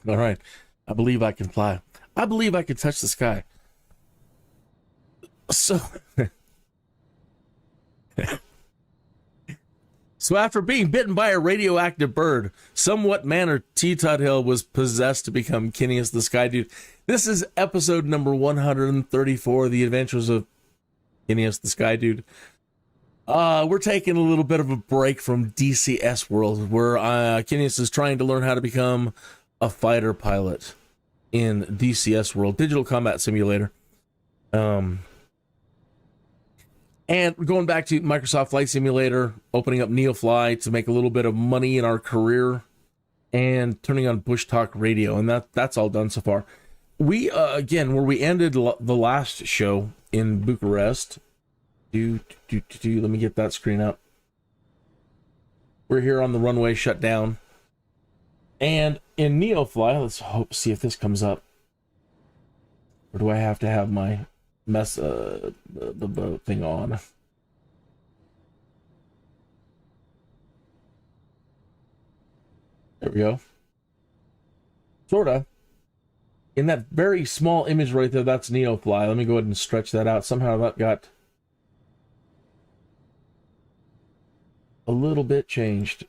All right. I believe I can fly. I believe I can touch the sky. So, so after being bitten by a radioactive bird, somewhat manner T. Tuthill was possessed to become Kineas the Skydude. This is episode number 134, The Adventures of Kineas the Skydude. We're taking a little bit of a break from DCS WORLD, where Kineas is trying to learn how to become a fighter pilot in DCS WORLD, Digital Combat Simulator. And we're going back to Microsoft Flight Simulator, opening up NEOFLY to make a little bit of money in our career, and turning on Bushtalk Radio, and that's all done so far. We, again, where we ended the last show in Bucharest, let me get that screen up. We're here on the runway shut down. And in NEOFLY, let's see if this comes up. Or do I have to have my the thing on? There we go. Sorta. In that very small image right there, that's NEOFLY. Let me go ahead and stretch that out. Somehow that got a little bit changed.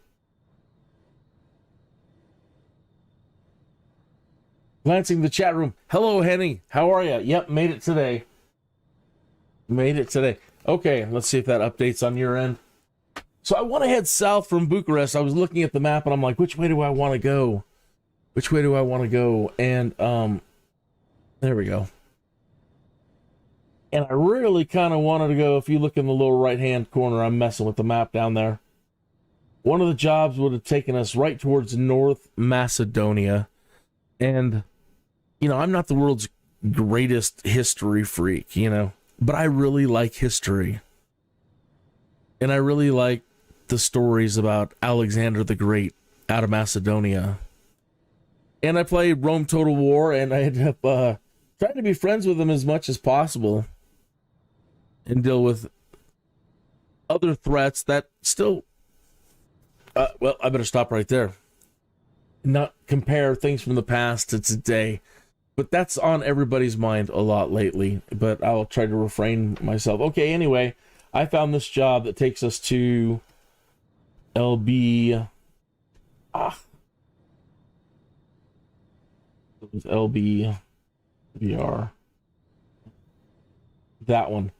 Glancing the chat room. Hello, Henny. How are you? Yep, made it today. Made it today. Okay, let's see if that updates on your end. So I want to head south from Bucharest. I was looking at the map and I'm like, which way do I want to go? Which way do I want to go? And there we go. And I really kind of wanted to go, if you look in the lower right-hand corner, I'm messing with the map down there. One of the jobs would have taken us right towards North Macedonia. And, you know, I'm not the world's greatest history freak, you know, but I really like history. And I really like the stories about Alexander the Great out of Macedonia. And I played Rome Total War, and I ended up trying to be friends with him as much as possible and deal with other threats that still... well, I better stop right there. Not compare things from the past to today, but that's on everybody's mind a lot lately, but I'll try to refrain myself. Okay, anyway, I found this job that takes us to LB... It was LBVR. That one.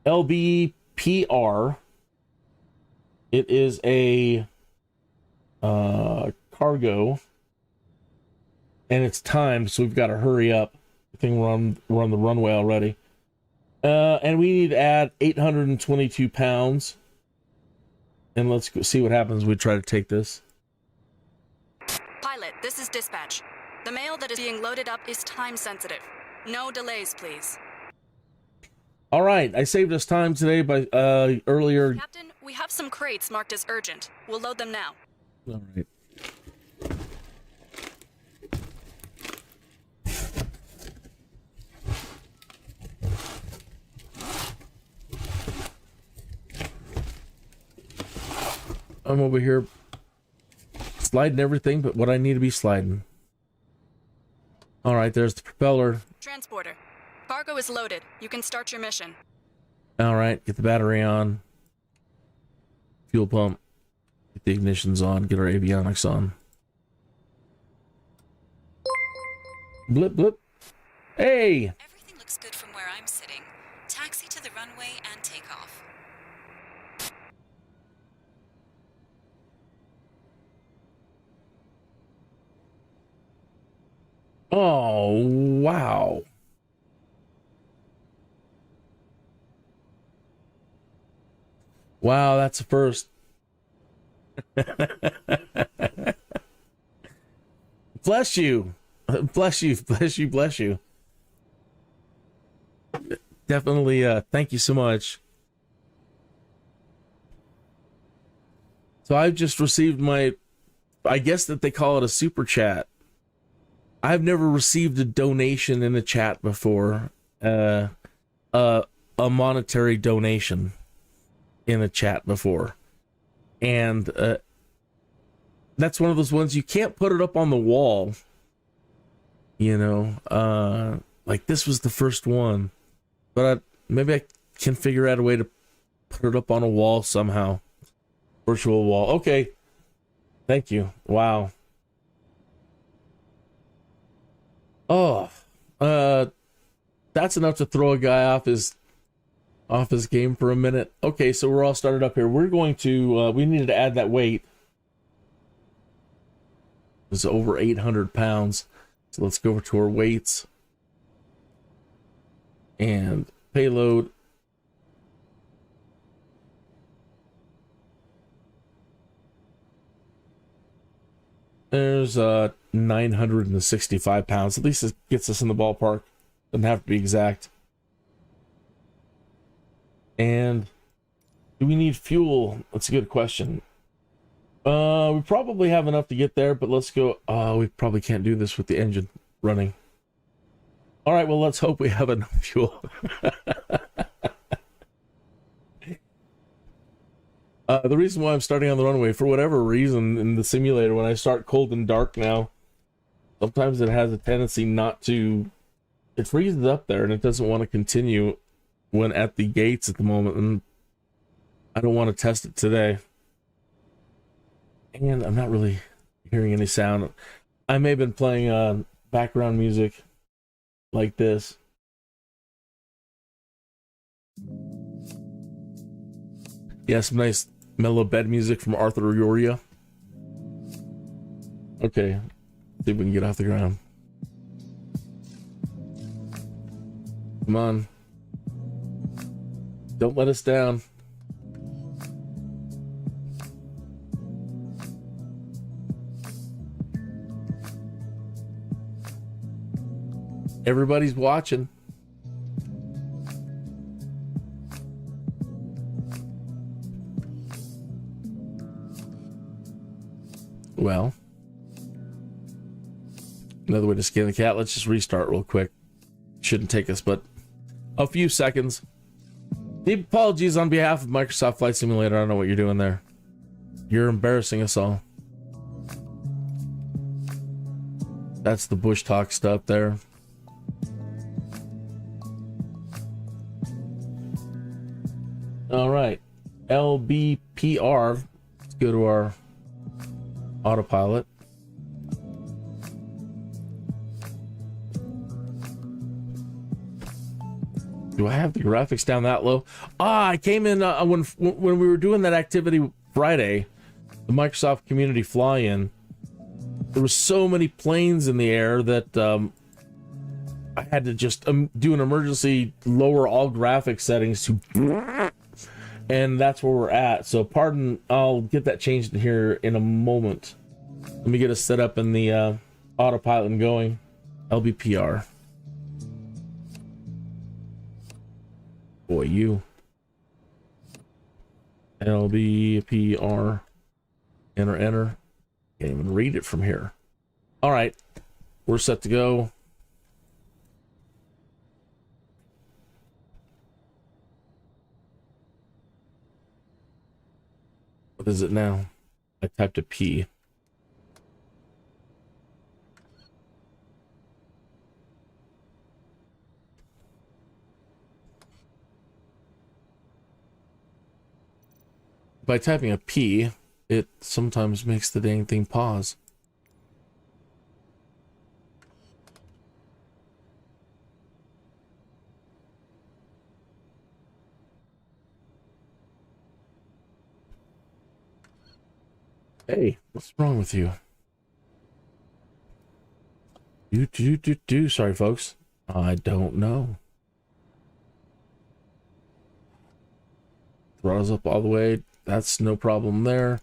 LBPR. It is a cargo, and it's timed, so we've got to hurry up. I think we're on the runway already. And we need to add 822 pounds. And let's go see what happens when we try to take this. Pilot, this is dispatch. The mail that is being loaded up is time sensitive. No delays, please. All right, I saved us time today by earlier. Captain, we have some crates marked as urgent. We'll load them now. All right. I'm over here sliding everything but what I need to be sliding. All right, there's the propeller. Transporter. Cargo is loaded. You can start your mission. All right, get the battery on. Fuel pump. Get the ignitions on. Get our avionics on. Blip, blip. Hey! Everything looks good from where I'm sitting. Taxi to the runway and take off. Oh, wow. Wow, that's a first. Bless you. Bless you, bless you, bless you. Definitely, thank you so much. So I've just received my, I guess that they call it a super chat. I've never received a donation in the chat before. A monetary donation in a chat before. And that's one of those ones you can't put it up on the wall. You know, like this was the first one, but maybe I can figure out a way to put it up on a wall somehow. Virtual wall. Okay. Thank you. Wow. Oh, that's enough to throw a guy off his game for a minute. Okay, so we're all started up here. We're going to we needed to add that weight. It's over 800 pounds. So let's go over to our weights and payload. There's 965 pounds. At least it gets us in the ballpark. Doesn't have to be exact. And do we need fuel? That's a good question. We probably have enough to get there, but let's go. We probably can't do this with the engine running. All right, well, let's hope we have enough fuel. The reason why I'm starting on the runway, for whatever reason, in the simulator, when I start cold and dark now, sometimes it has a tendency not to... It freezes up there, and it doesn't want to continue when at the gates at the moment, and I don't want to test it today. And I'm not really hearing any sound. I may have been playing background music like this. Yeah, some nice mellow bed music from Arthur Ioria. Okay, see if we can get off the ground. Come on. Don't let us down. Everybody's watching. Well, another way to skin the cat. Let's just restart real quick. Shouldn't take us but a few seconds. Deep apologies on behalf of Microsoft Flight Simulator. I don't know what you're doing there. You're embarrassing us all. That's the Bushtalk stuff there. All right, LBPR. Let's go to our autopilot. Do I have the graphics down that low? I came in when we were doing that activity Friday, the Microsoft Community Fly-In. There were so many planes in the air that I had to just do an emergency lower all graphics settings to, and that's where we're at. So pardon, I'll get that changed here in a moment. Let me get us set up in the autopilot and going. LBPR. Boy, you. LBPR. Enter. Can't even read it from here. All right, we're set to go. What is it now? I typed a P. By typing a P, it sometimes makes the dang thing pause. Hey, what's wrong with you? Sorry, folks. I don't know. Throttles up all the way. That's no problem there.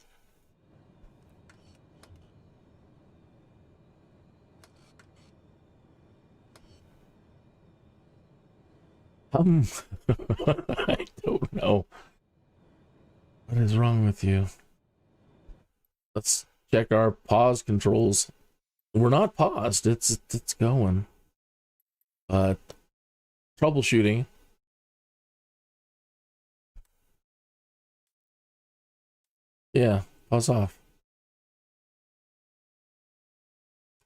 I don't know. What is wrong with you? Let's check our pause controls. We're not paused. It's going. Troubleshooting. Yeah, pause off.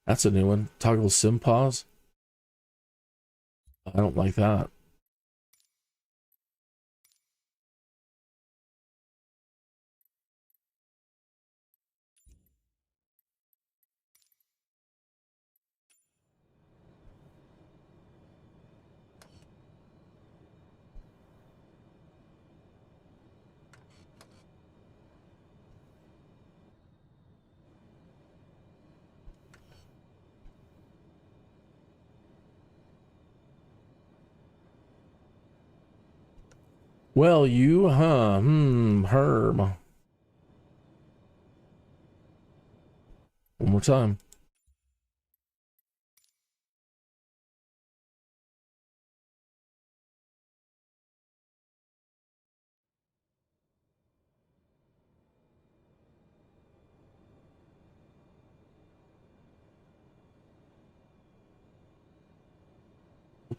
That's a new one. Toggle sim pause. I don't like that. Well, you, huh? Herb. One more time.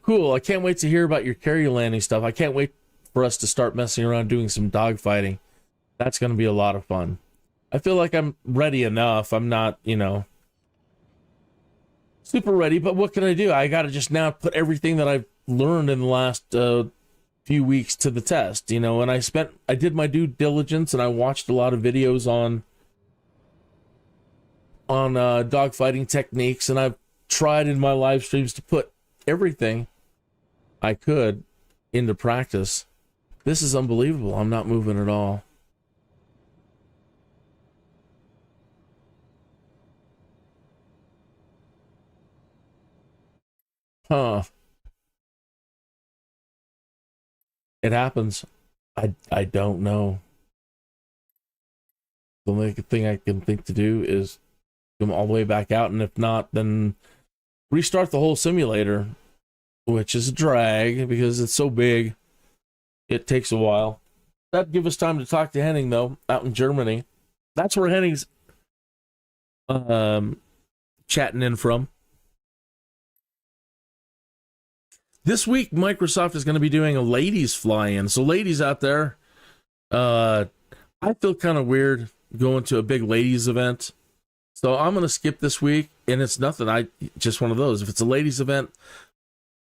Cool. I can't wait to hear about your carrier landing stuff. I can't wait for us to start messing around doing some dogfighting. That's going to be a lot of fun. I feel like I'm ready enough. I'm not, you know, super ready, but what can I do? I got to just now put everything that I've learned in the last few weeks to the test, you know, and I did my due diligence and I watched a lot of videos on dogfighting techniques, and I've tried in my live streams to put everything I could into practice. This is unbelievable. I'm not moving at all. Huh. It happens. I don't know. The only thing I can think to do is come all the way back out, and if not, then restart the whole simulator, which is a drag because it's so big. It takes a while. That'd give us time to talk to Henning, though, out in Germany. That's where Henning's chatting in from. This week, Microsoft is going to be doing a ladies fly-in. So ladies out there, I feel kind of weird going to a big ladies event. So I'm going to skip this week, and it's nothing. Just one of those. If it's a ladies event,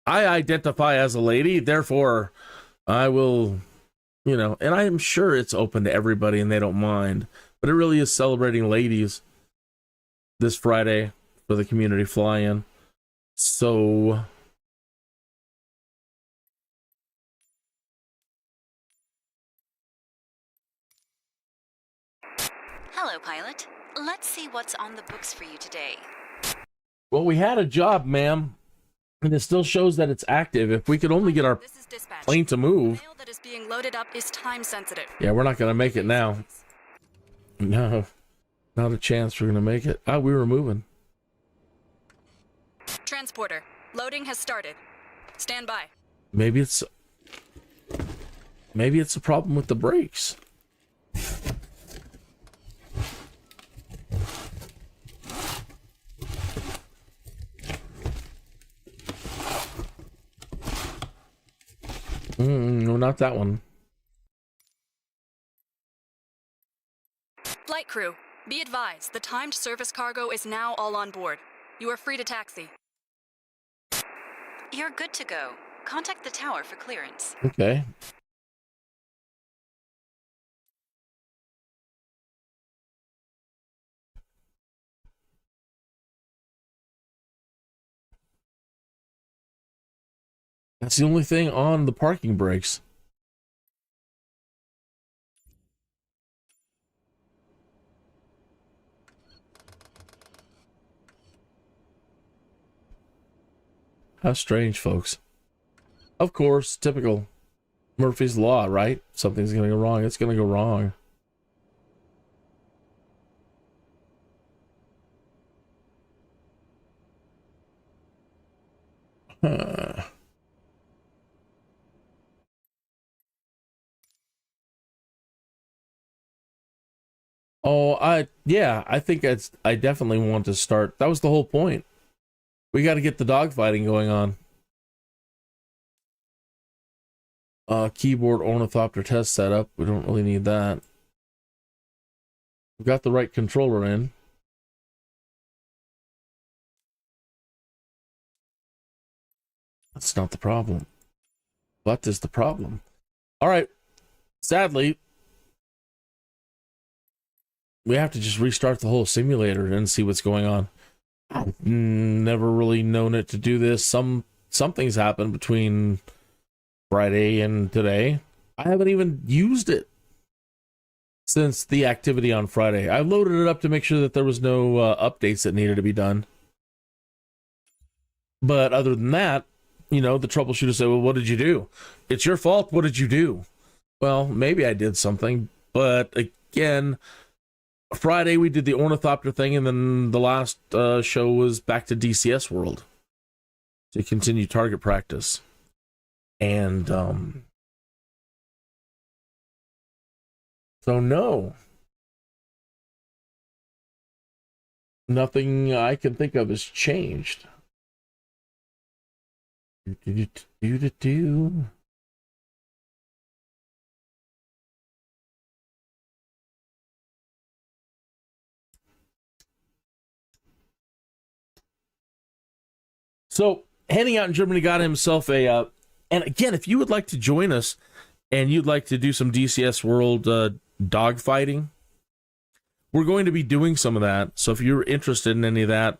I identify as a lady, therefore I will, you know, and I am sure it's open to everybody and they don't mind. But it really is celebrating ladies this Friday for the community fly-in. So Hello, pilot. Let's see what's on the books for you today. well, we had a job, ma'am, and it still shows that it's active. If we could only get our This is dispatch. plane to move. The mail that is being loaded up is time sensitive. Yeah, we're not going to make it now. No, not a chance we're going to make it. Ah, we were moving. Transporter, loading has started. Stand by. Maybe it's a problem with the brakes. No, not that one. Flight crew, be advised, the timed service cargo is now all on board. You are free to taxi. You're good to go. Contact the tower for clearance. Okay. That's the only thing on the parking brakes. How strange, folks. Of course, typical Murphy's Law, right? Something's going to go wrong. It's going to go wrong. Huh. Oh, I think I definitely want to start. That was the whole point. We got to get the dogfighting going on. Keyboard ornithopter test setup. We don't really need that. We've got the right controller in. That's not the problem. What is the problem? All right. Sadly, we have to just restart the whole simulator and see what's going on. I've never really known it to do this. Something's happened between Friday and today. I haven't even used it since the activity on Friday. I loaded it up to make sure that there was no updates that needed to be done. But other than that, the troubleshooter said, well, what did you do? It's your fault. What did you do? Well, maybe I did something. But again, Friday we did the ornithopter thing, and then the last show was back to DCS World to continue target practice. And so no, nothing I can think of has changed. So, heading out in Germany, got himself a, and again, if you would like to join us and you'd like to do some DCS World dogfighting, we're going to be doing some of that. So if you're interested in any of that,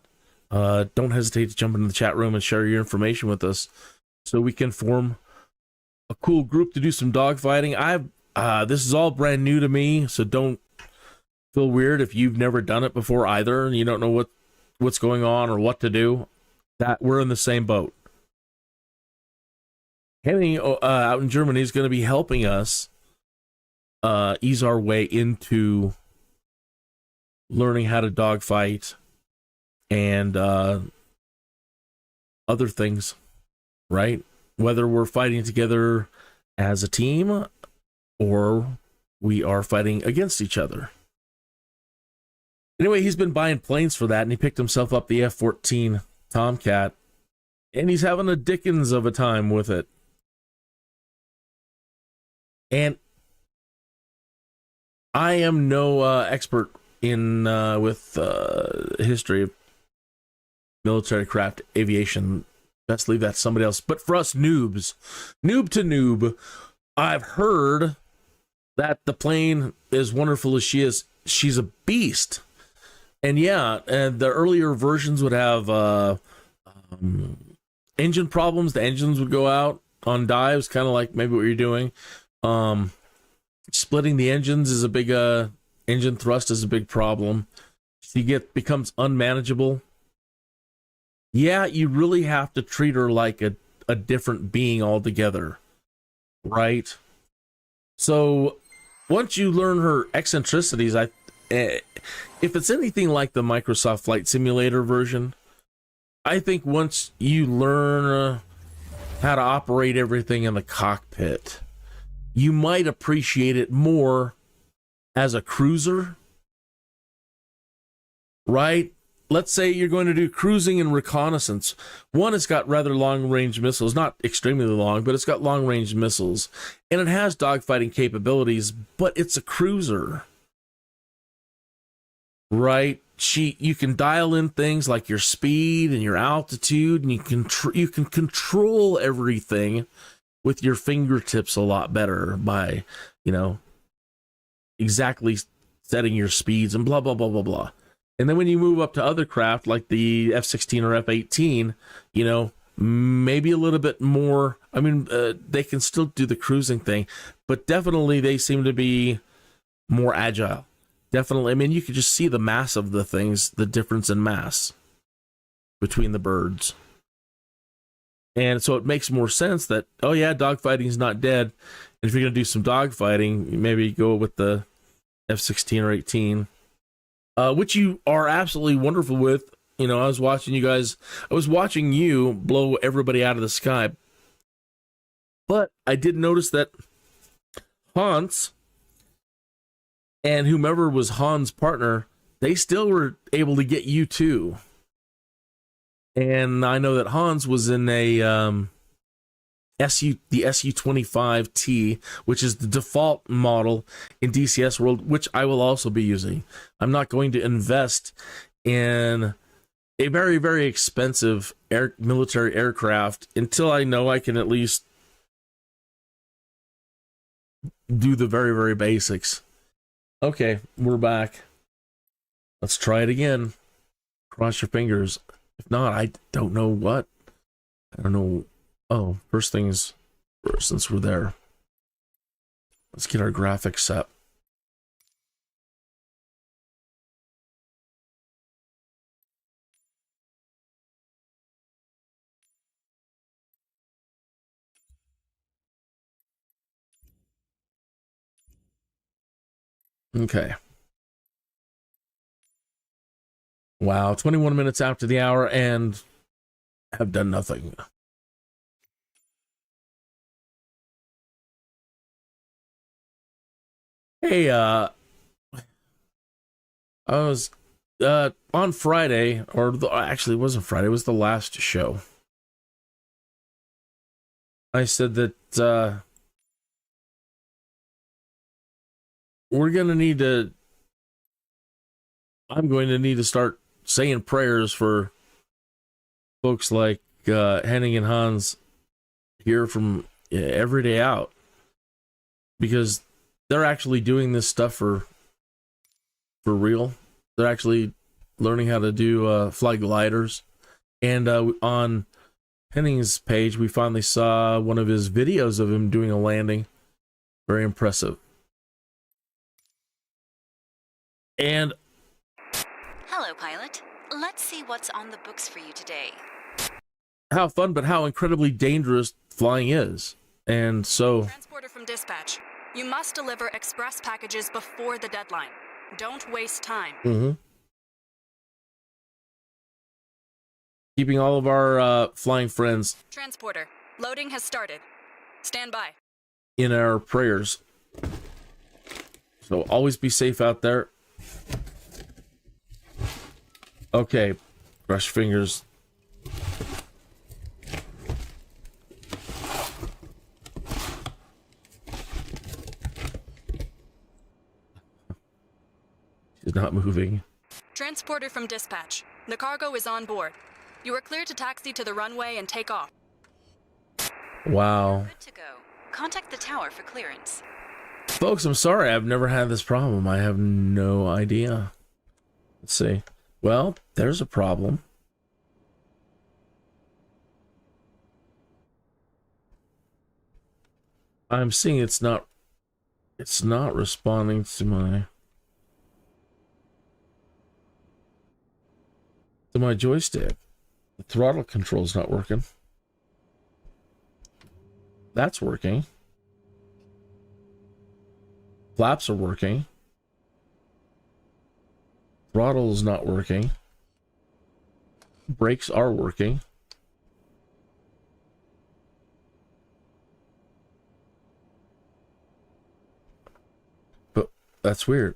don't hesitate to jump into the chat room and share your information with us so we can form a cool group to do some dogfighting. This is all brand new to me, so don't feel weird if you've never done it before either and you don't know what's going on or what to do. That we're in the same boat. Henny out in Germany is going to be helping us ease our way into learning how to dogfight and other things, right? Whether we're fighting together as a team or we are fighting against each other. Anyway, he's been buying planes for that, and he picked himself up the F-14 Tomcat, and he's having a dickens of a time with it. And I am no expert in with history of military craft aviation. Best leave that to somebody else. But for us noobs, noob to noob, I've heard that the plane, as wonderful as she is, she's a beast. And yeah, and the earlier versions would have engine problems. The engines would go out on dives, kind of like maybe what you're doing. Splitting the engines is a big engine thrust is a big problem. She becomes unmanageable. Yeah, you really have to treat her like a different being altogether, right? So once you learn her eccentricities, if it's anything like the Microsoft Flight Simulator version, I think once you learn how to operate everything in the cockpit, you might appreciate it more as a cruiser, right? Let's say you're going to do cruising and reconnaissance. One, it's got rather long-range missiles, not extremely long, but it's got long-range missiles, and it has dogfighting capabilities, but it's a cruiser, right? You can dial in things like your speed and your altitude, and you can control everything with your fingertips a lot better by, exactly setting your speeds and blah, blah, blah, blah, blah. And then when you move up to other craft like the F-16 or F-18, maybe a little bit more. I mean, they can still do the cruising thing, but definitely they seem to be more agile. Definitely. I mean, you could just see the mass of the things, the difference in mass between the birds. And so it makes more sense that, oh yeah, dogfighting is not dead. And if you're going to do some dogfighting, maybe go with the F-16 or 18. Which you are absolutely wonderful with. I was watching you blow everybody out of the sky. But I did notice that Hans and whomever was Hans' partner, they still were able to get you too. And I know that Hans was in a the SU-25T, which is the default model in DCS World, which I will also be using. I'm not going to invest in a very, very expensive military aircraft until I know I can at least do the very, very basics. Okay, we're back. Let's try it again. Cross your fingers. If not, I don't know what. I don't know. Oh, first things first, since we're there. Let's get our graphics set. Okay. Wow, 21 minutes after the hour and have done nothing. Hey, I was on Friday, actually it wasn't Friday, it was the last show. I said that I'm going to need to start saying prayers for folks like Henning and Hans here from Every Day Out, because they're actually doing this stuff for real. They're actually learning how to do fly gliders. And on Henning's page, we finally saw one of his videos of him doing a landing. Very impressive. And Hello, pilot. Let's see what's on the books for you today. how fun, but how incredibly dangerous flying is. And so... Transporter from dispatch. You must deliver express packages before the deadline. Don't waste time. Mm-hmm. Keeping all of our flying friends... Transporter. Loading has started. Stand by. ...in our prayers. So always be safe out there. Okay. Brush fingers. She's not moving. Transporter from dispatch. The cargo is on board. You are cleared to taxi to the runway and take off. Wow. Good to go. Contact the tower for clearance. Folks, I'm sorry. I've never had this problem. I have no idea. Let's see. Well, there's a problem. I'm seeing it's not responding to my joystick. The throttle control's not working. That's working. Flaps are working. Throttle's not working. Brakes are working. But that's weird.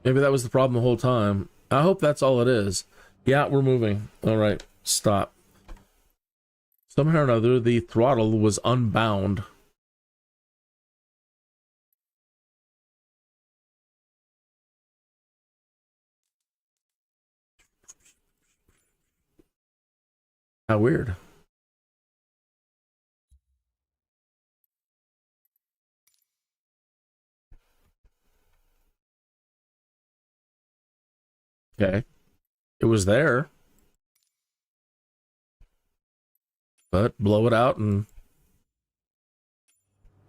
Maybe that was the problem the whole time. I hope that's all it is. Yeah, we're moving. All right, stop. Somehow or another, the throttle was unbound. How weird. Okay. It was there. But blow it out and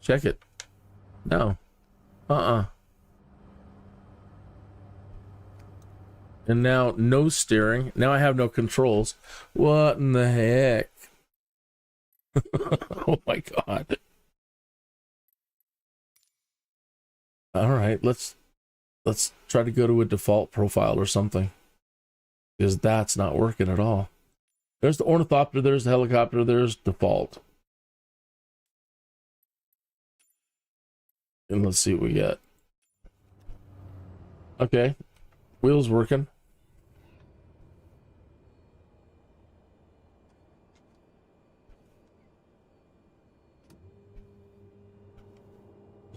check it. No. And now no steering. Now I have no controls. What in the heck? Oh my God. All right, let's try to go to a default profile or something, because that's not working at all. There's the ornithopter, there's the helicopter, there's default. And let's see what we get. Okay, wheels working.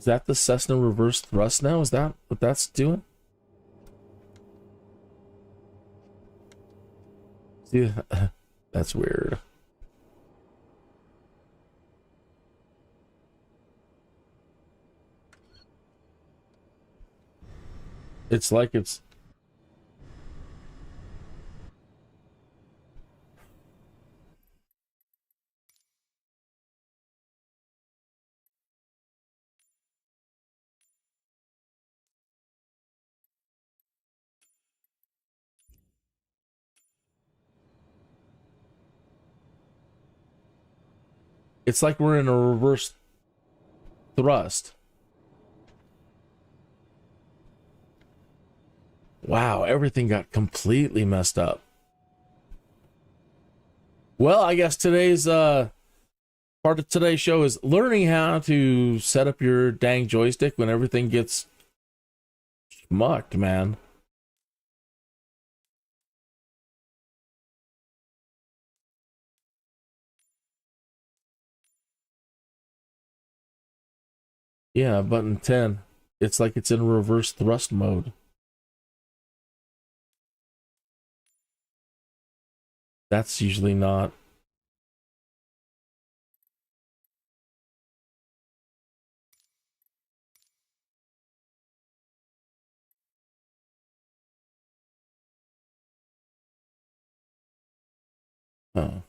Is that the Cessna reverse thrust now? Is that what that's doing? See, that's weird. It's like it's... It's like we're in a reverse thrust. Wow, everything got completely messed up. Well, I guess today's part of today's show is learning how to set up your dang joystick when everything gets mucked, man. Yeah, button 10. It's like it's in reverse thrust mode. That's usually not. Oh.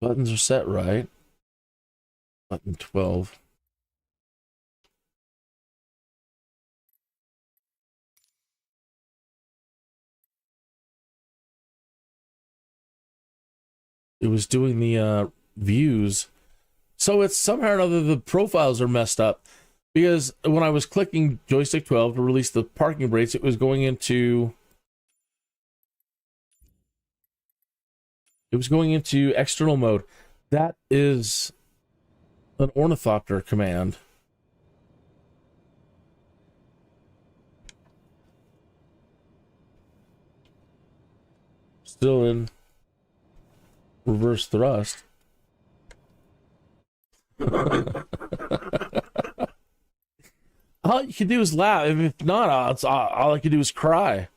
Buttons are set right. Button 12. It was doing the views. So it's somehow or another the profiles are messed up. Because when I was clicking joystick 12 to release the parking brakes, it was going into... It was going into external mode. That is an ornithopter command. Still in reverse thrust. All you can do is laugh. If not, all I can do is cry.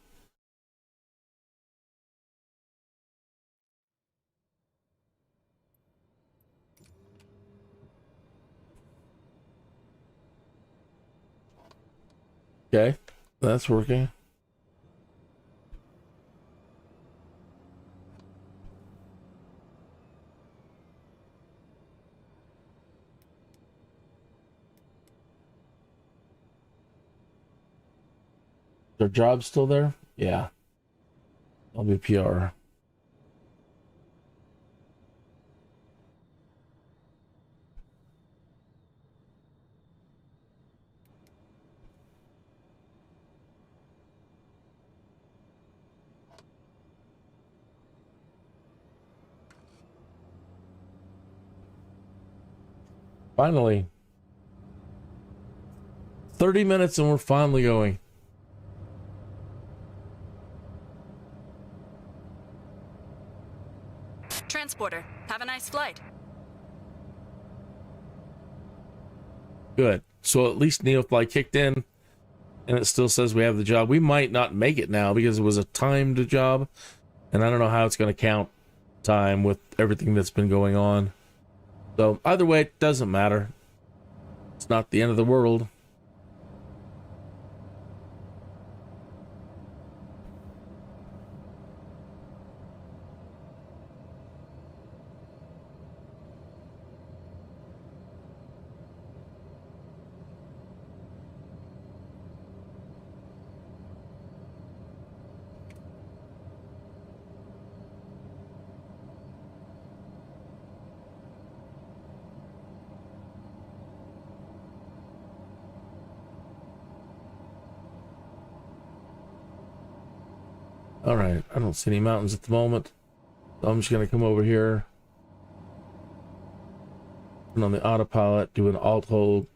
Okay, that's working. Their job's still there? Yeah. LBPR. Finally. 30 minutes and we're finally going. Transporter, have a nice flight. Good. So at least NEOFLY kicked in and it still says we have the job. We might not make it now because it was a timed job. And I don't know how it's going to count time with everything that's been going on. So either way, it doesn't matter. It's not the end of the world. All right, I don't see any mountains at the moment. So I'm just going to come over here. And on the autopilot, do an alt hold.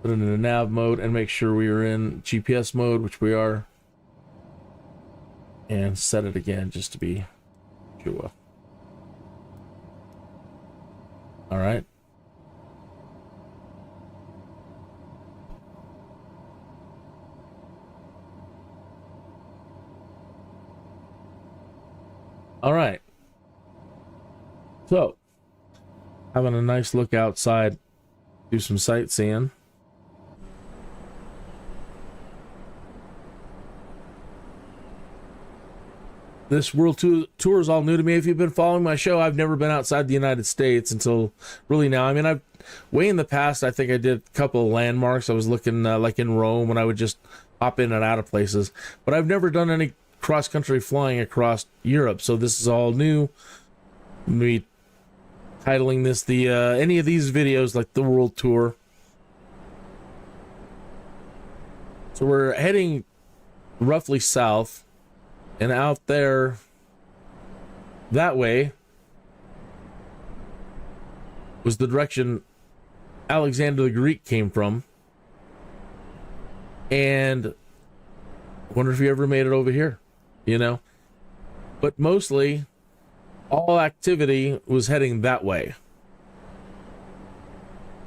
Put it in the nav mode and make sure we are in GPS mode, which we are. And set it again just to be sure. All right. All right. So, having a nice look outside, do some sightseeing. This world tour is all new to me. If you've been following my show, I've never been outside the United States until really now. I mean, I've way in the past, I think I did a couple of landmarks. I was looking like in Rome when I would just hop in and out of places. But I've never done any cross-country flying across Europe, so this is all new. Me titling this the any of these videos like the world tour. So we're heading roughly south, and out there that way was the direction Alexander the Greek came from. And I wonder if you ever made it over here, you know? But mostly all activity was heading that way.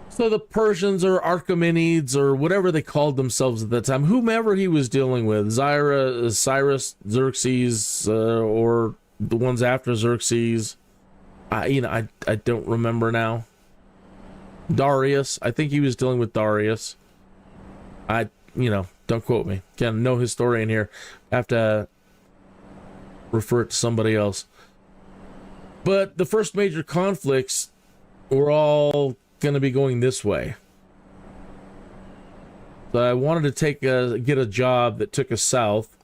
So the Persians or Archemenides or whatever they called themselves at that time, whomever he was dealing with, Cyrus, Xerxes, or the ones after Xerxes, I don't remember now. Darius, I think he was dealing with Darius. Don't quote me. Again, no historian here. I have to refer it to somebody else. But the first major conflicts were all going to be going this way. So I wanted to get a job that took us south,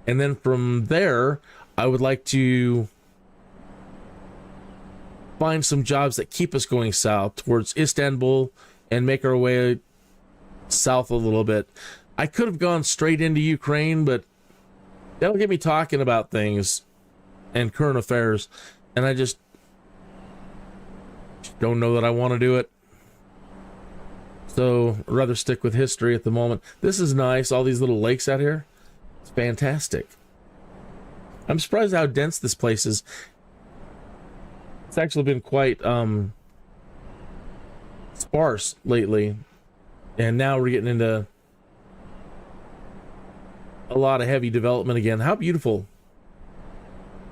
and then from there I would like to find some jobs that keep us going south towards Istanbul and make our way south a little bit. I could have gone straight into Ukraine, but that'll get me talking about things and current affairs, and I just don't know that I want to do it. So I'd rather stick with history at the moment. This is nice, all these little lakes out here. It's fantastic. I'm surprised how dense this place is. It's actually been quite sparse lately, and now we're getting into a lot of heavy development again. How beautiful.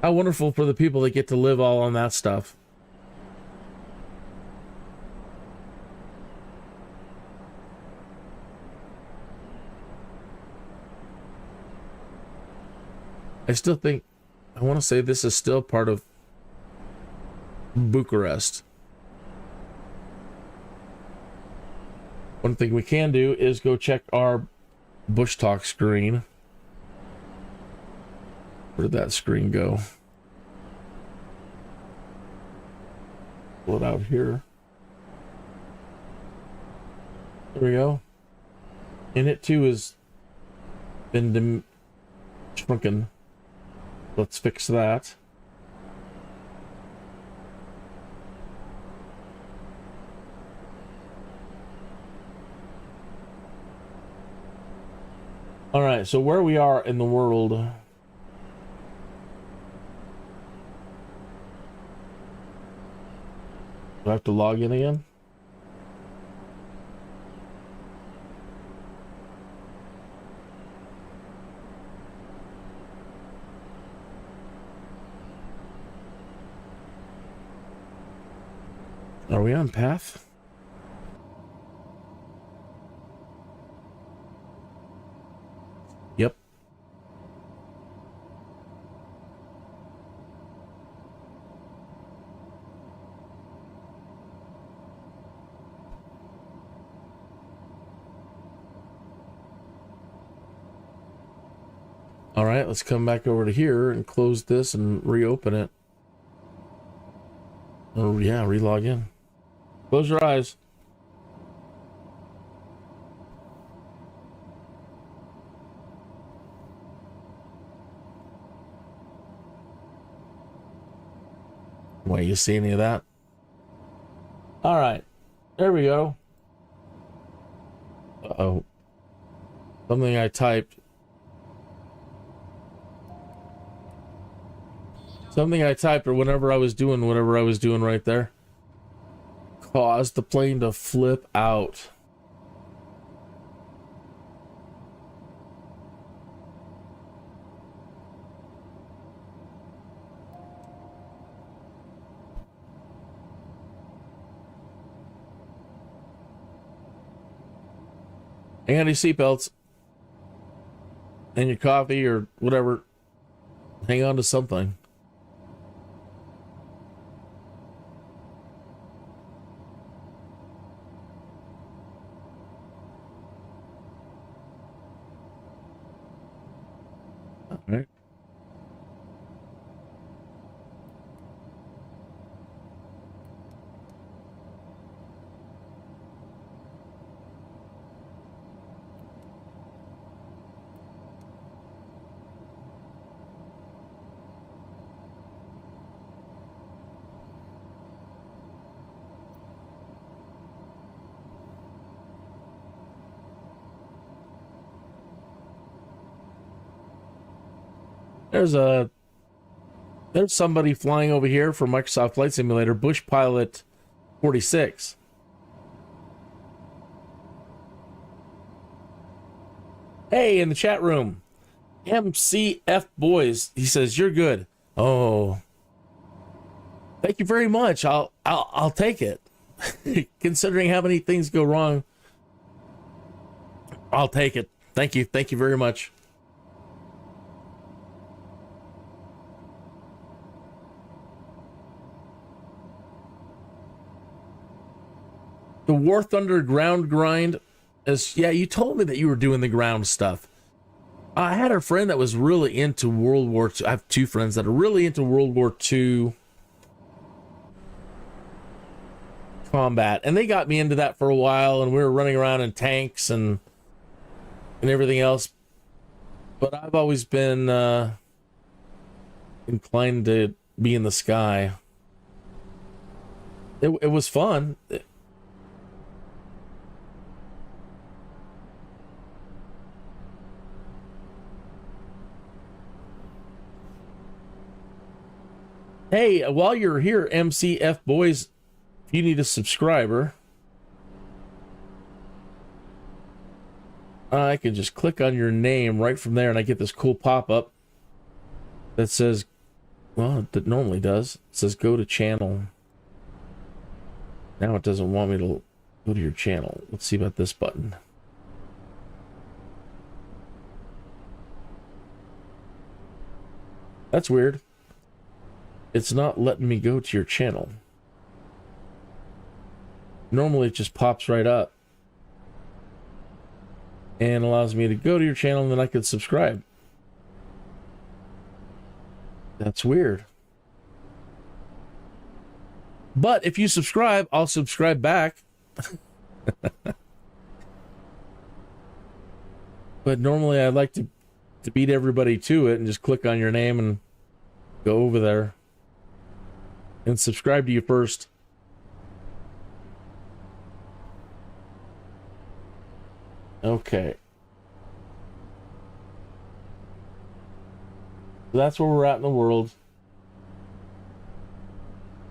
How wonderful for the people that get to live all on that stuff. I still think, I want to say this is still part of Bucharest. One thing we can do is go check our Bushtalk screen. Where did that screen go? Pull it out here. There we go. And it too has been shrunken. Let's fix that. All right, so where we are in the world. Do I have to log in again? Are we on path? Yep. All right, let's come back over to here and close this and reopen it. Oh yeah, relog in. Close your eyes. Wait, you see any of that? All right, there we go. Uh-oh. Something I typed. Something I typed or whatever I was doing right there. caused the plane to flip out. Hang on to your seatbelts and your coffee or whatever. Hang on to something. All right. There's somebody flying over here from Microsoft Flight Simulator, Bush Pilot 46. Hey, in the chat room, MCF Boys, he says you're good. Oh, thank you very much. I'll take it. Considering how many things go wrong, I'll take it. Thank you very much. The War Thunder ground grind is, yeah, you told me that you were doing the ground stuff. I had a friend that was really into World War II. I have two friends that are really into World War II combat, and they got me into that for a while, and we were running around in tanks and everything else. But I've always been inclined to be in the sky. It was fun. Hey, while you're here, MCF Boys, if you need a subscriber, I can just click on your name right from there, and I get this cool pop-up that says, well, it normally does. It says go to channel. Now it doesn't want me to go to your channel. Let's see about this button. That's weird. It's not letting me go to your channel. Normally it just pops right up and allows me to go to your channel, and then I can subscribe. That's weird. But if you subscribe, I'll subscribe back. But normally I like to beat everybody to it and just click on your name and go over there and subscribe to you first. Okay. So that's where we're at in the world.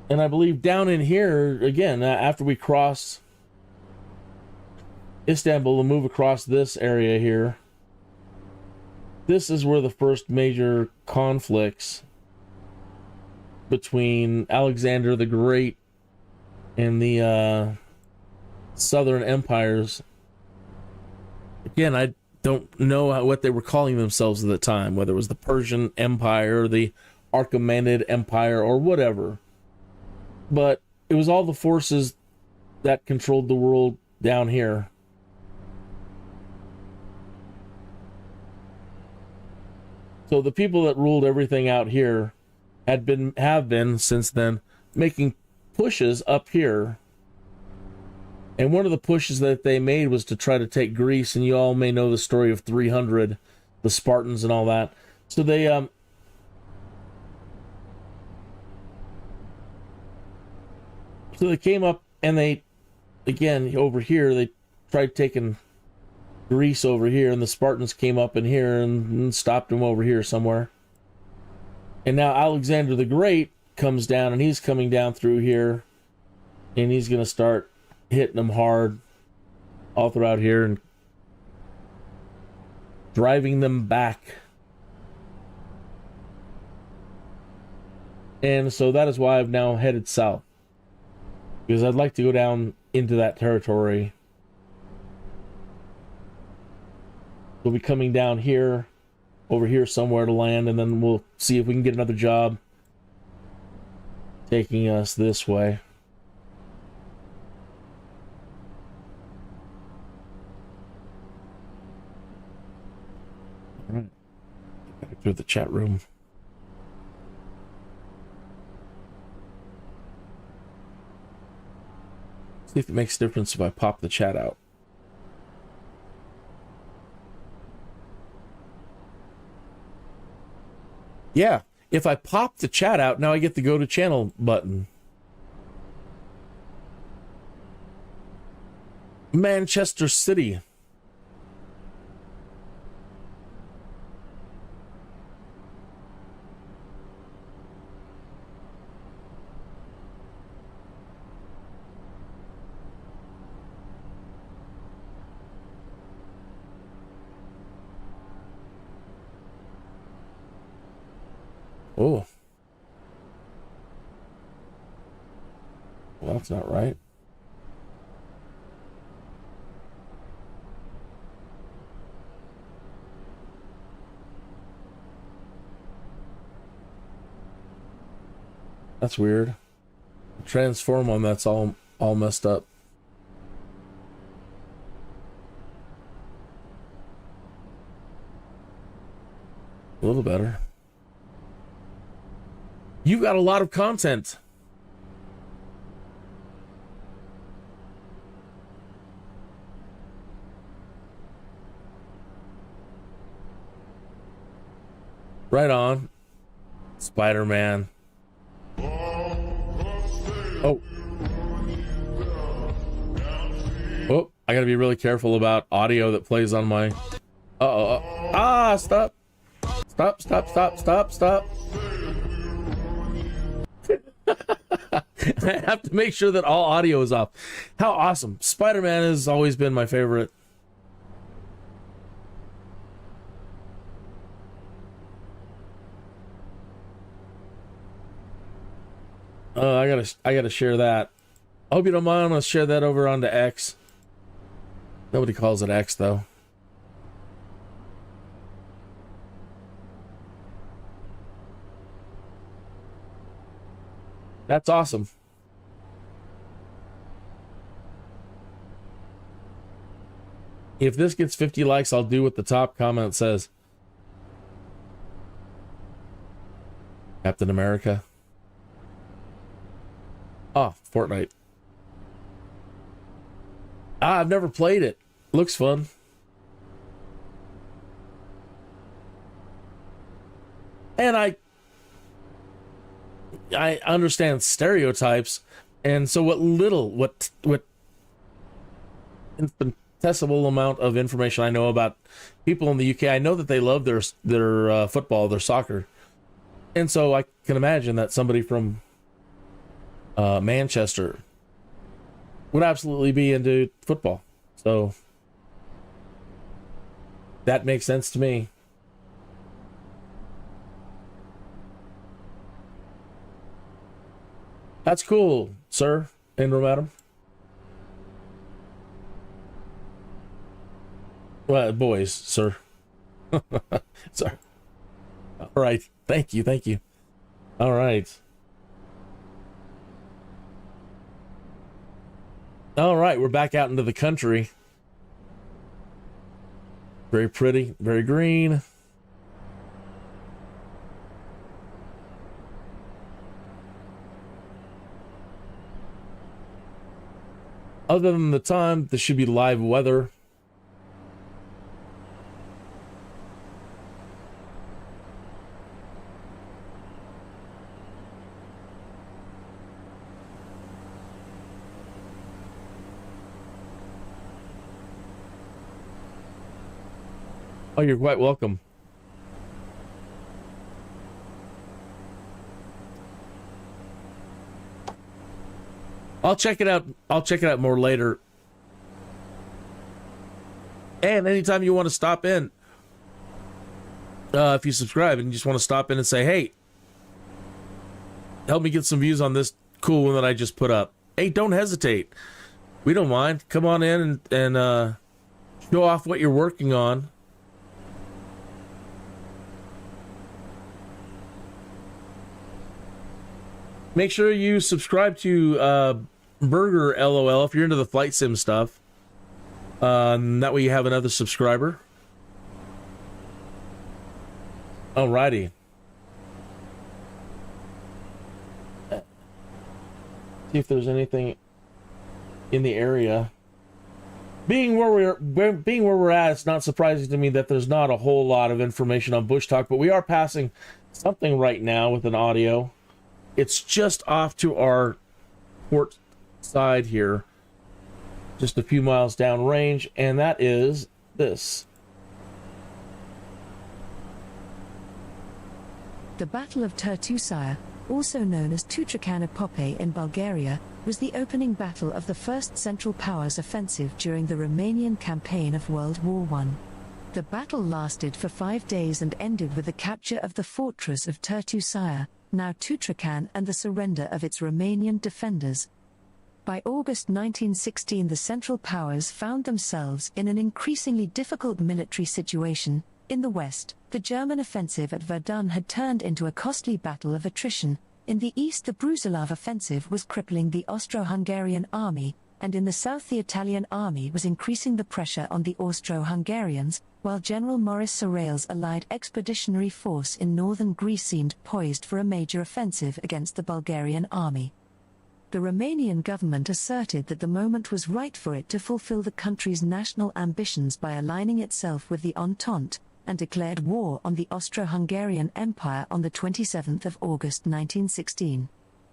And I believe down in here, again, after we cross Istanbul and move across this area here, this is where the first major conflicts between Alexander the Great and the Southern empires. Again, I don't know what they were calling themselves at the time, whether it was the Persian Empire, or the Achaemenid Empire, or whatever. But it was all the forces that controlled the world down here. So the people that ruled everything out here have been since then making pushes up here. And one of the pushes that they made was to try to take Greece, and you all may know the story of 300, the Spartans and all that. So they came up, and they, again, over here, they tried taking Greece over here, and the Spartans came up in here and stopped them over here somewhere. And now Alexander the Great comes down, and he's coming down through here, And he's going to start hitting them hard all throughout here and driving them back. And so that is why I've now headed south. Because I'd like to go down into that territory. We'll be coming down here, over here somewhere to land, and then we'll see if we can get another job taking us this way. All right. Back through the chat room. See if it makes a difference if I pop the chat out. Yeah, if I pop the chat out, now I get the go to channel button. Manchester City. Oh. Well, that's not right. That's weird. Transform on that's all messed up. A little better. You've got a lot of content. Right on. Spider-Man. Oh. Oh, I gotta be really careful about audio that plays on my... Uh-oh. Ah, stop. Stop, stop, stop, stop, stop. I have to make sure that all audio is off. How awesome. Spider-Man has always been my favorite. I gotta share that. I hope you don't mind. I'm gonna share that over onto X. Nobody calls it X though. That's awesome. If this gets 50 likes, I'll do what the top comment says. Captain America. Oh, Fortnite. Ah, I've never played it. Looks fun. And I understand stereotypes, and so what infinitesimal amount of information I know about people in the UK, I know that they love their football, their soccer, and so I can imagine that somebody from Manchester would absolutely be into football. So that makes sense to me. That's cool, sir and madam. Well, boys, sir. Sorry. All right. Thank you. Thank you. All right. All right. We're back out into the country. Very pretty. Very green. Other than the time, this should be live weather. Oh, you're quite welcome. Oh, I'll check it out. I'll check it out more later. And anytime you want to stop in, if you subscribe and you just want to stop in and say, hey, help me get some views on this cool one that I just put up. Hey, don't hesitate. We don't mind. Come on in and show off what you're working on. Make sure you subscribe to Burger LOL if you're into the flight sim stuff. That way you have another subscriber. Alrighty. See if there's anything in the area. Being where we're at, it's not surprising to me that there's not a whole lot of information on Bushtalk, but we are passing something right now with an audio. It's just off to our port side here, just a few miles downrange, and that is this. The Battle of Tuthill, also known as Tuthill Epopee in Bulgaria, was the opening battle of the First Central Powers Offensive during the Romanian campaign of World War I. The battle lasted for 5 days and ended with the capture of the fortress of Tuthill, now Tuthill, and the surrender of its Romanian defenders. By August 1916, the Central Powers found themselves in an increasingly difficult military situation. In the west, the German offensive at Verdun had turned into a costly battle of attrition. In the east, the Brusilov offensive was crippling the Austro-Hungarian army, and in the south the Italian army was increasing the pressure on the Austro-Hungarians, while General Maurice Sorel's allied expeditionary force in northern Greece seemed poised for a major offensive against the Bulgarian army. The Romanian government asserted that the moment was right for it to fulfill the country's national ambitions by aligning itself with the Entente, and declared war on the Austro-Hungarian Empire on the 27th of August 1916.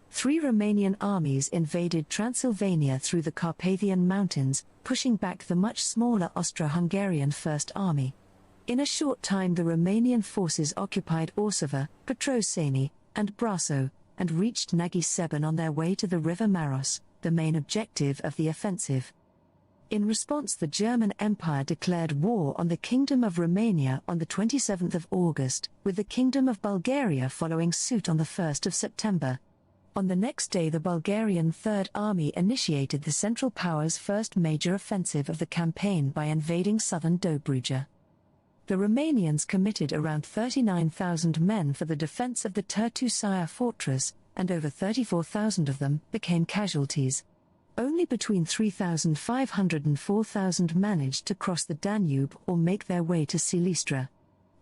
3 Romanian armies invaded Transylvania through the Carpathian Mountains, pushing back the much smaller Austro-Hungarian First Army. In a short time the Romanian forces occupied Orsova, Petroseni, and Brașov, and reached Nagy Seban on their way to the river Maros, the main objective of the offensive. In response, the German Empire declared war on the Kingdom of Romania on the 27th of August, with the Kingdom of Bulgaria following suit on the 1st of September. On the next day, the Bulgarian Third Army initiated the Central Powers' first major offensive of the campaign by invading southern Dobruja. The Romanians committed around 39,000 men for the defense of the Tuthill fortress, and over 34,000 of them became casualties. Only between 3,500 and 4,000 managed to cross the Danube or make their way to Silistra.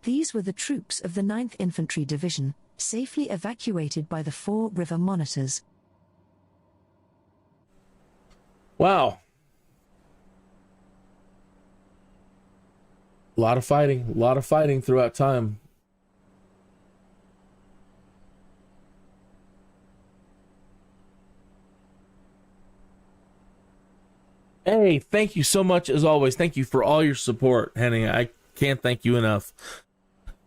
These were the troops of the 9th Infantry Division, safely evacuated by the 4 river monitors. Wow. A lot of fighting throughout time. Hey, thank you so much as always. Thank you for all your support, Henning. I can't thank you enough.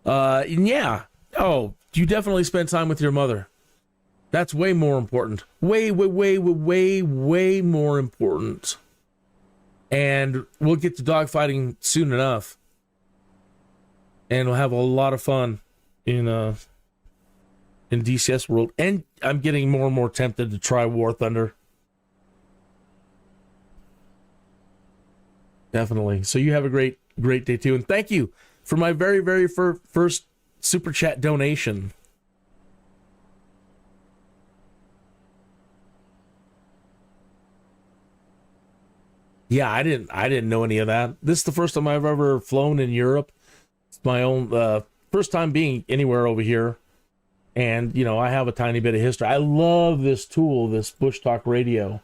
And yeah. Oh, you definitely spend time with your mother. That's way more important. Way more important. And we'll get to dogfighting soon enough. And we'll have a lot of fun in DCS World. And I'm getting more and more tempted to try War Thunder. Definitely. So you have a great day too. And thank you for my very first super chat donation. Yeah, I didn't know any of that. This is the first time I've ever flown in Europe. It's my own first time being anywhere over here. And, you know, I have a tiny bit of history. I love this tool, this Bushtalk Radio.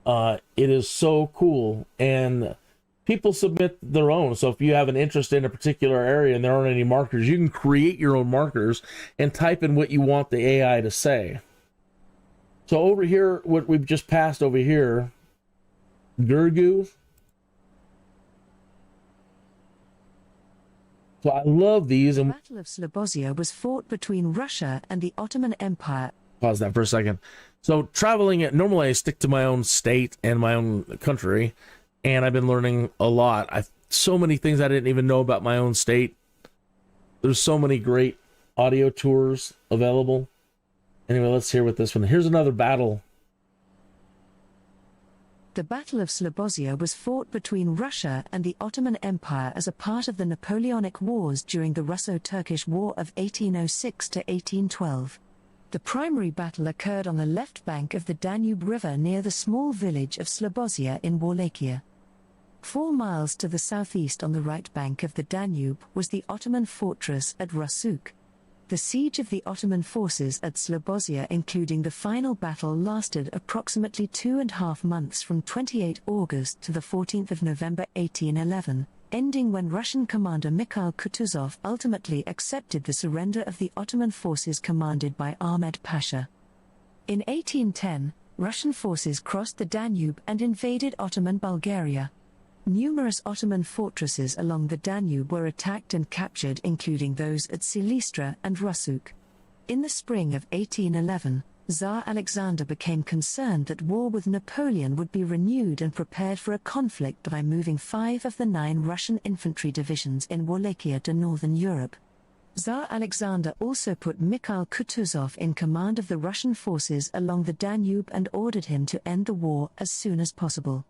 It is so cool, and people submit their own. So if you have an interest in a particular area and there aren't any markers, you can create your own markers and type in what you want the AI to say. So over here, what we've just passed over here, Gurgu. So I love these. The And Battle of Slobozia was fought between Russia and the Ottoman Empire. pause that for a second. So traveling, normally I stick to my own state and my own country, and I've been learning a lot. So many things I didn't even know about my own state. There's so many great audio tours available. Anyway, let's hear what this one. Here's another battle. The Battle of Slobozia was fought between Russia and the Ottoman Empire as a part of the Napoleonic Wars during the Russo-Turkish War of 1806 to 1812. The primary battle occurred on the left bank of the Danube River near the small village of Slobozia in Wallachia. 4 miles to the southeast on the right bank of the Danube was the Ottoman fortress at Rasuk. The siege of the Ottoman forces at Slobozia, including the final battle, lasted approximately 2.5 months from 28 August to the 14th of November 1811, ending when Russian commander Mikhail Kutuzov ultimately accepted the surrender of the Ottoman forces commanded by Ahmed Pasha. In 1810, Russian forces crossed the Danube and invaded Ottoman Bulgaria. Numerous Ottoman fortresses along the Danube were attacked and captured, including those at Silistra and Rasuk. In the spring of 1811, Tsar Alexander became concerned that war with Napoleon would be renewed and prepared for a conflict by moving 5 of the 9 Russian infantry divisions in Wallachia to northern Europe. Tsar Alexander also put Mikhail Kutuzov in command of the Russian forces along the Danube and ordered him to end the war as soon as possible.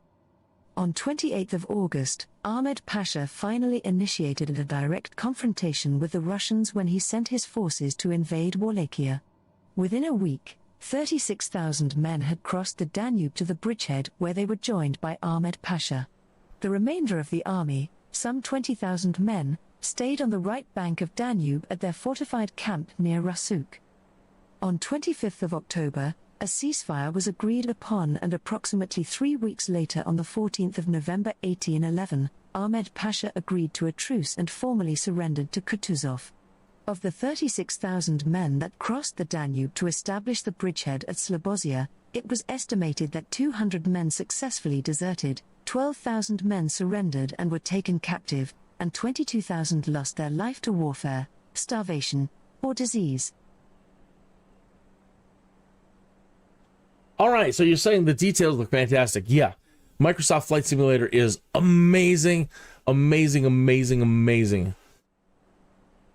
On 28 August, Ahmed Pasha finally initiated a direct confrontation with the Russians when he sent his forces to invade Wallachia. Within a week, 36,000 men had crossed the Danube to the bridgehead, where they were joined by Ahmed Pasha. The remainder of the army, some 20,000 men, stayed on the right bank of Danube at their fortified camp near Rasuk. On 25 October, a ceasefire was agreed upon, and approximately 3 weeks later, on the 14th of November 1811, Ahmed Pasha agreed to a truce and formally surrendered to Kutuzov. Of the 36,000 men that crossed the Danube to establish the bridgehead at Slobozia, it was estimated that 200 men successfully deserted, 12,000 men surrendered and were taken captive, and 22,000 lost their life to warfare, starvation, or disease. All right, so you're saying the details look fantastic. Yeah, Microsoft Flight Simulator is amazing, amazing, amazing, amazing.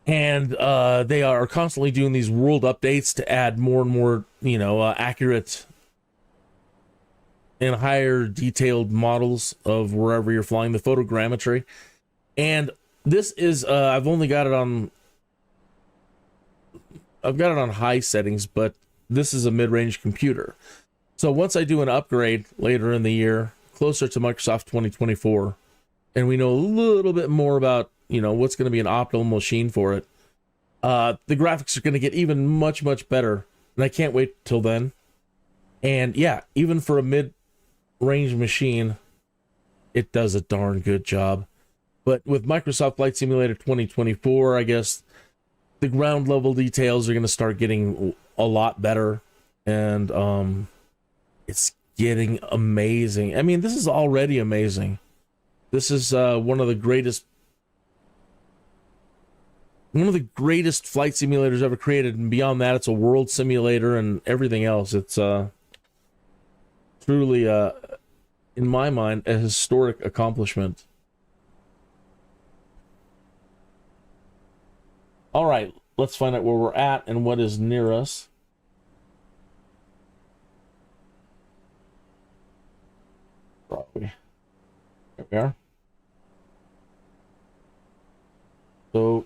And they are constantly doing these world updates to add more and more, accurate and higher detailed models of wherever you're flying, the photogrammetry. And this is, I've got it on high settings, but this is a mid-range computer. So once I do an upgrade later in the year, closer to Microsoft 2024, and we know a little bit more about, what's going to be an optimal machine for it, the graphics are going to get even much, much better. And I can't wait till then. And yeah, even for a mid-range machine, it does a darn good job. But with Microsoft Flight Simulator 2024, I guess the ground level details are going to start getting a lot better. And, it's getting amazing. I mean, this is already amazing. This is one of the greatest flight simulators ever created, and beyond that, it's a world simulator and everything else. It's truly, in my mind, a historic accomplishment. All right, let's find out where we're at and what is near us. There we are. So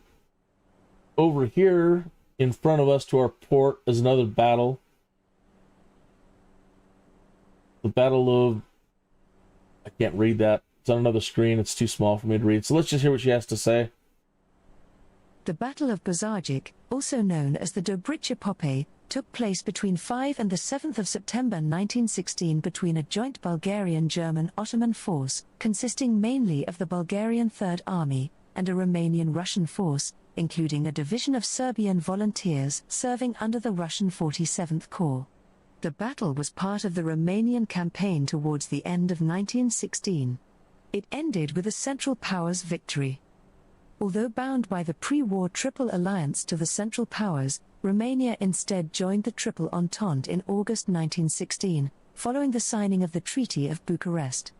over here in front of us to our port is another battle. The Battle of... I can't read that. It's on another screen. It's too small for me to read. So let's just hear what she has to say. The Battle of Bucharest, also known as the Dobrice Epopee, took place between 5 and the 7th of September 1916 between a joint Bulgarian-German-Ottoman force, consisting mainly of the Bulgarian Third Army, and a Romanian-Russian force, including a division of Serbian volunteers serving under the Russian 47th Corps. The battle was part of the Romanian campaign towards the end of 1916. It ended with a Central Powers victory. Although bound by the pre-war Triple Alliance to the Central Powers, Romania instead joined the Triple Entente in August 1916, following the signing of the Treaty of Bucharest.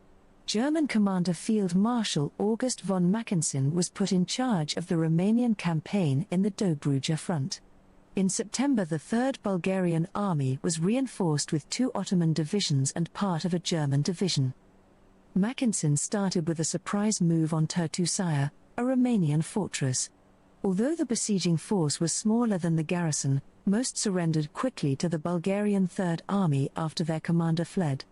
German Commander Field Marshal August von Mackensen was put in charge of the Romanian campaign in the Dobruja front. In September, the 3rd Bulgarian Army was reinforced with 2 Ottoman divisions and part of a German division. Mackensen started with a surprise move on Tuthill, a Romanian fortress. Although the besieging force was smaller than the garrison, most surrendered quickly to the Bulgarian Third Army after their commander fled.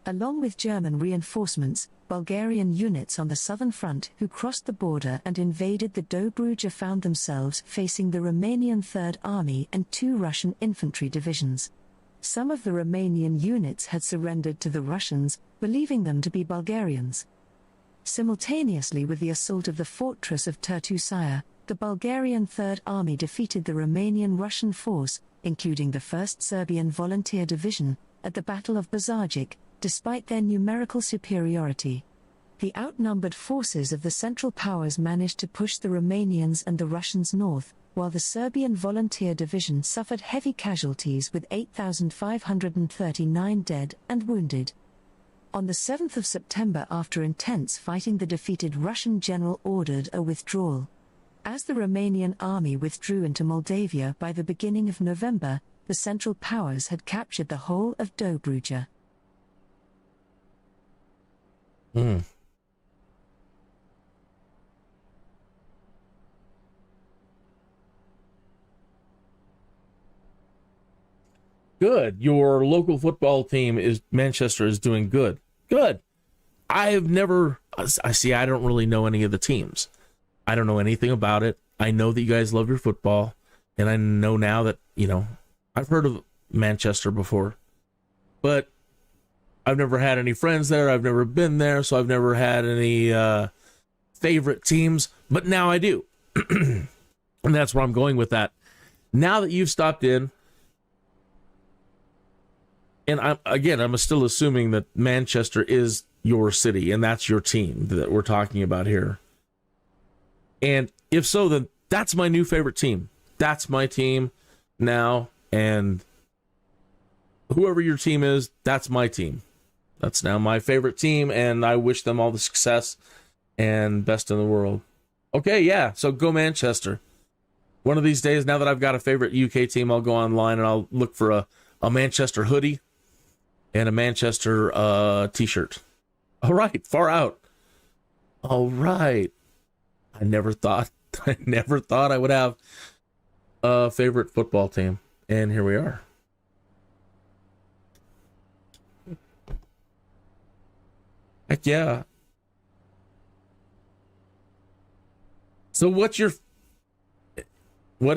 Along with German reinforcements, Bulgarian units on the southern front who crossed the border and invaded the Dobruja found themselves facing the Romanian Third Army and 2 Russian infantry divisions. Some of the Romanian units had surrendered to the Russians, believing them to be Bulgarians. Simultaneously with the assault of the fortress of Tuthill, the Bulgarian Third Army defeated the Romanian-Russian force, including the 1st Serbian Volunteer Division, at the Battle of Bazarjic, despite their numerical superiority. The outnumbered forces of the Central Powers managed to push the Romanians and the Russians north, while the Serbian Volunteer Division suffered heavy casualties with 8,539 dead and wounded. On the 7th of September, after intense fighting, the defeated Russian general ordered a withdrawal. As the Romanian army withdrew into Moldavia by the beginning of November, the Central Powers had captured the whole of Dobruja. Good. Your local football team is Manchester is doing good. Good. I don't really know any of the teams. I don't know anything about it. I know that you guys love your football, and I know now that, I've heard of Manchester before, but I've never had any friends there. I've never been there, so I've never had any favorite teams, but now I do. And that's where I'm going with that. Now that you've stopped in, and I'm still assuming that Manchester is your city, and that's your team that we're talking about here. And if so, then that's my new favorite team. That's my team now, and whoever your team is, that's my team. That's now my favorite team, and I wish them all the success and best in the world. Okay, yeah, so go Manchester. One of these days, now that I've got a favorite UK team, I'll go online and I'll look for a Manchester hoodie and a Manchester t-shirt. All right, far out. All right. I never thought I would have a favorite football team, and here we are. Heck yeah. So what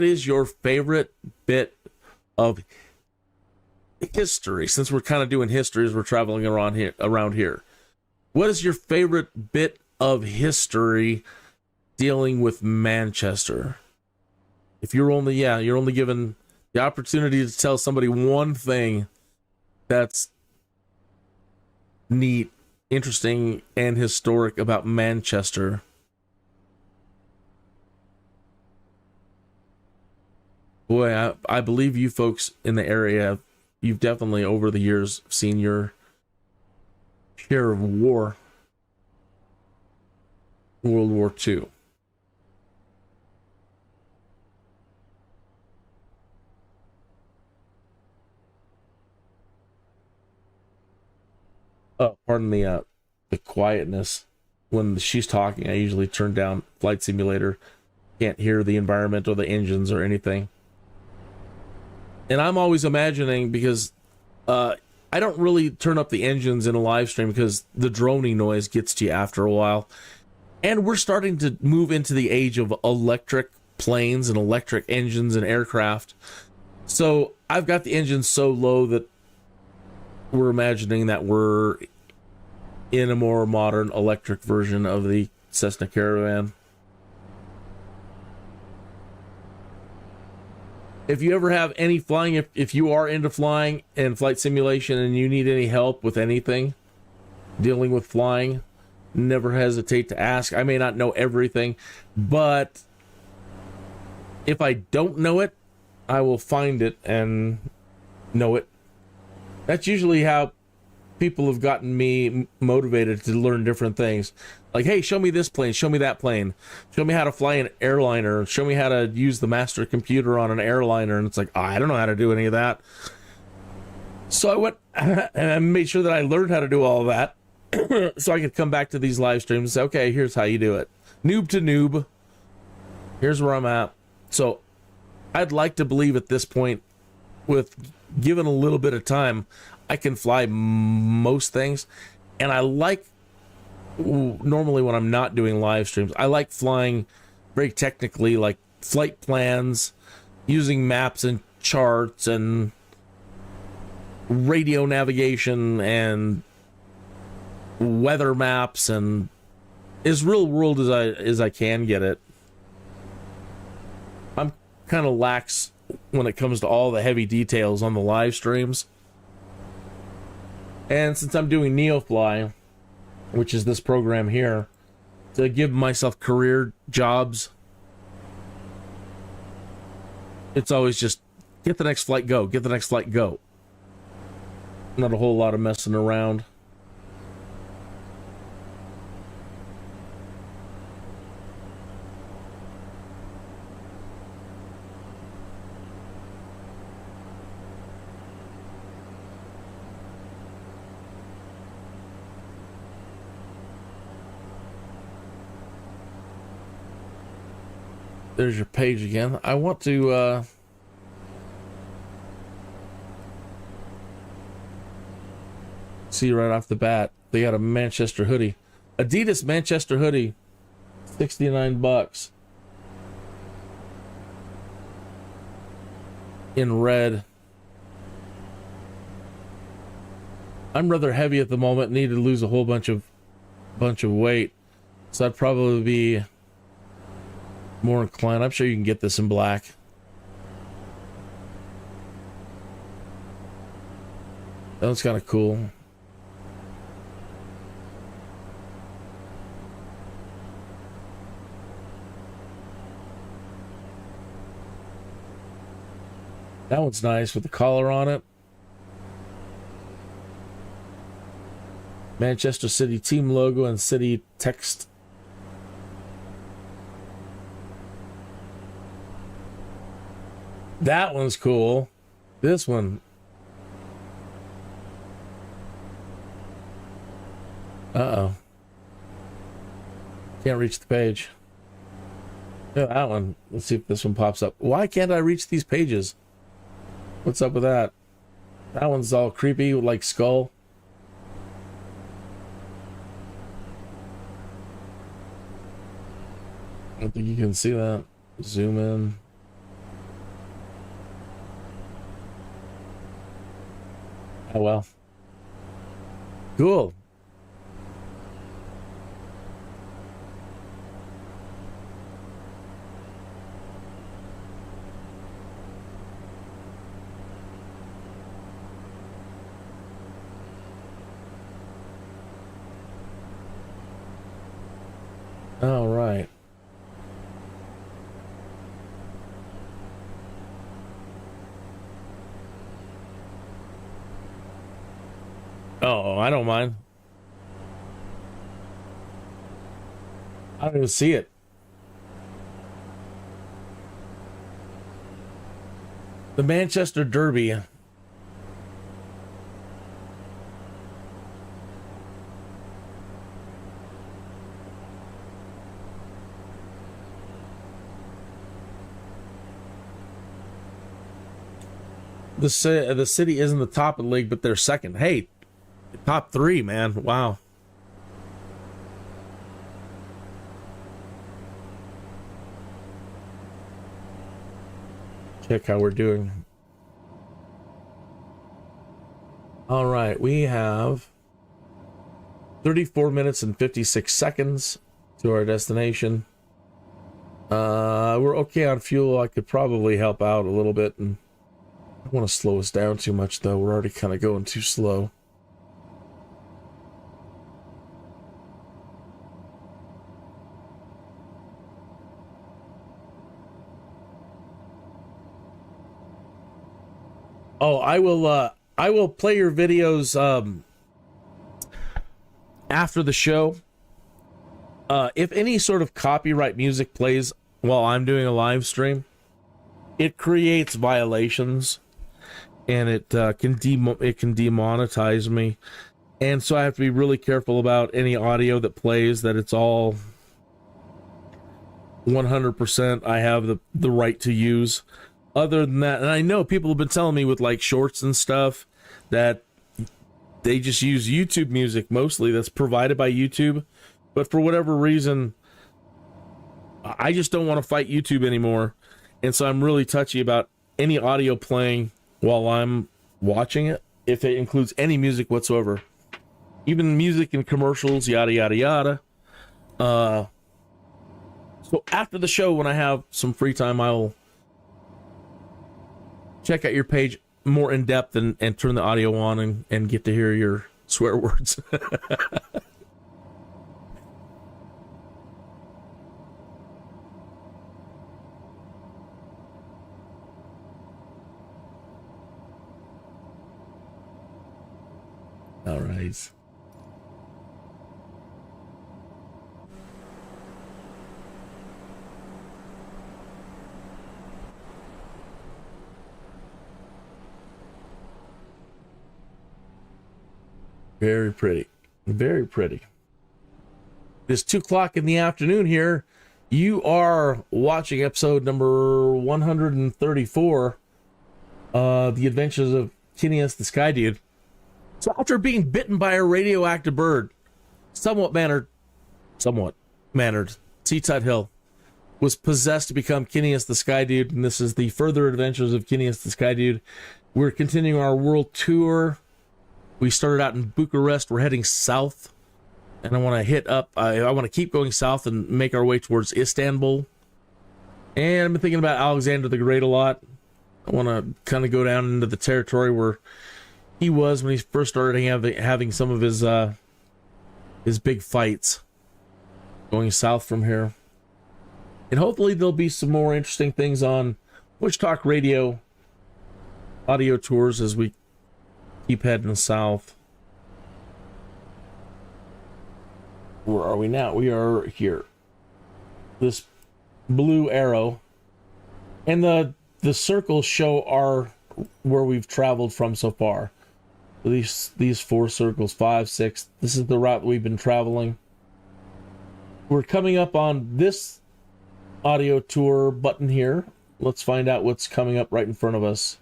is your favorite bit of history? Since we're kind of doing history as we're traveling around here. What is your favorite bit of history dealing with Manchester? If you're only given the opportunity to tell somebody one thing that's neat, interesting, and historic about Manchester, boy, I believe you folks in the area, you've definitely over the years seen your share of war. World War II. Pardon the quietness. When she's talking, I usually turn down Flight Simulator. Can't hear the environment or the engines or anything. And I'm always imagining, because I don't really turn up the engines in a live stream because the droning noise gets to you after a while. And we're starting to move into the age of electric planes and electric engines and aircraft. So I've got the engines so low that we're imagining that we're in a more modern electric version of the CESSNA Caravan. If you ever have any flying, if you are into flying and flight simulation and you need any help with anything dealing with flying, never hesitate to ask. I may not know everything, but if I don't know it, I will find it and know it. That's usually how people have gotten me motivated to learn different things. Like, hey, show me this plane, show me that plane, show me how to fly an airliner, show me how to use the master computer on an airliner. And it's like, oh, I don't know how to do any of that. So I went and I made sure that I learned how to do all of that so I could come back to these live streams and say, okay, here's how you do it. Noob to noob. Here's where I'm at. So I'd like to believe at this point, with given a little bit of time, I can fly most things. And I like, normally when I'm not doing live streams, I like flying very technically, like flight plans, using maps and charts and radio navigation and weather maps, and as real world as I can get it. I'm kind of lax when it comes to all the heavy details on the live streams. And since I'm doing NEOFLY, which is this program here, to give myself career jobs, it's always just get the next flight, go. Get the next flight, go. Not a whole lot of messing around. There's your page again. I want to see right off the bat, they got a Manchester hoodie. Adidas Manchester hoodie, $69 in red. I'm rather heavy at the moment, need to lose a whole bunch of weight, so I'd probably be more inclined. I'm sure you can get this in black. That looks kind of cool. That one's nice with the collar on it. Manchester City team logo and city text. That one's cool. This one. Uh-oh. Can't reach the page. Yeah, that one. Let's see if this one pops up. Why can't I reach these pages? What's up with that? That one's all creepy, like skull. I don't think you can see that. Zoom in. Oh well. Cool. All right. Oh, I don't mind. I don't even see it. The Manchester Derby. The city isn't the top of the league, but they're second. Hey, top three, man. Wow. Check how we're doing. All right, we have 34 minutes and 56 seconds to our destination. We're okay on fuel. I could probably help out a little bit, and I don't want to slow us down too much, though. We're already kind of going too slow. Oh, I will play your videos after the show. If any sort of copyright music plays while I'm doing a live stream, it creates violations, and it can demonetize me, and so I have to be really careful about any audio that plays, that it's all 100% I have the right to use. Other than that, and I know people have been telling me with like shorts and stuff that they just use YouTube music mostly that's provided by YouTube, but for whatever reason, I just don't want to fight YouTube anymore, and so I'm really touchy about any audio playing while I'm watching it, if it includes any music whatsoever, even music in commercials, yada yada yada. So after the show, when I have some free time, I'll check out your page more in depth and turn the audio on and get to hear your swear words. All right. Very pretty. Very pretty. It's 2:00 in the afternoon here. You are watching episode number 134, The Adventures of Kineas the Skydude. So after being bitten by a radioactive bird, somewhat mannered, C. Tuthill was possessed to become Kineas the Skydude, and this is the further adventures of Kineas the Skydude. We're continuing our world tour. We started out in Bucharest. We're heading south, and I want to hit up. I want to keep going south and make our way towards Istanbul. And I've been thinking about Alexander the Great a lot. I want to kind of go down into the territory where he was when he first started having some of his big fights. Going south from here, and hopefully there'll be some more interesting things on Bushtalk Radio audio tours as we keep heading south. Where are we now? We are here. This blue arrow, and the circles show where we've traveled from so far. So these 4 circles, 5, 6. This is the route we've been traveling. We're coming up on this audio tour button here. Let's find out what's coming up right in front of us.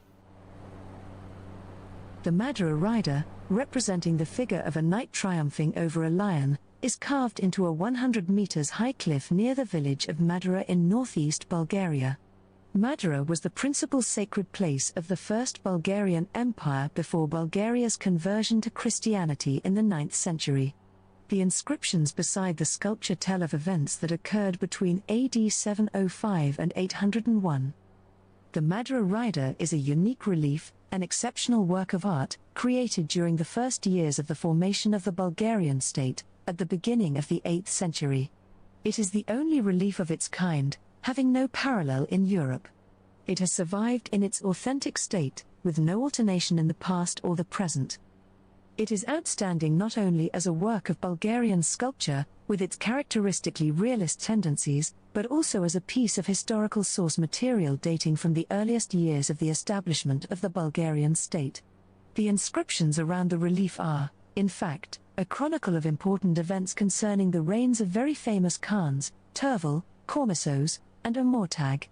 The Madara rider, representing the figure of a knight triumphing over a lion, is carved into a 100 meters high cliff near the village of Madara in northeast Bulgaria. Madara was the principal sacred place of the First Bulgarian Empire before Bulgaria's conversion to Christianity in the 9th century. The inscriptions beside the sculpture tell of events that occurred between AD 705 and 801. The Madara rider is a unique relief, an exceptional work of art, created during the first years of the formation of the Bulgarian state, at the beginning of the 8th century. It is the only relief of its kind, having no parallel in Europe. It has survived in its authentic state, with no alternation in the past or the present. It is outstanding not only as a work of Bulgarian sculpture, with its characteristically realist tendencies, but also as a piece of historical source material dating from the earliest years of the establishment of the Bulgarian state. The inscriptions around the relief are, in fact, a chronicle of important events concerning the reigns of very famous Khans, Tuthill, Kormisos, and Amortag.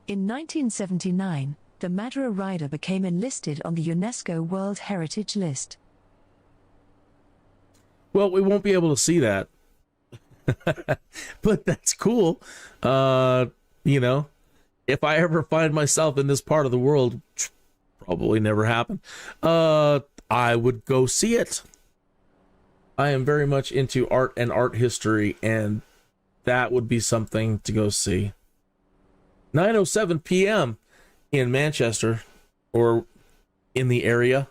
In 1979, the Madara rider became enlisted on the UNESCO World Heritage List. Well, we won't be able to see that. But that's cool. You know, if I ever find myself in this part of the world, probably never happen, I would go see it. I am very much into art and art history, and that would be something to go see. 9:07 p.m. in Manchester, or in the area.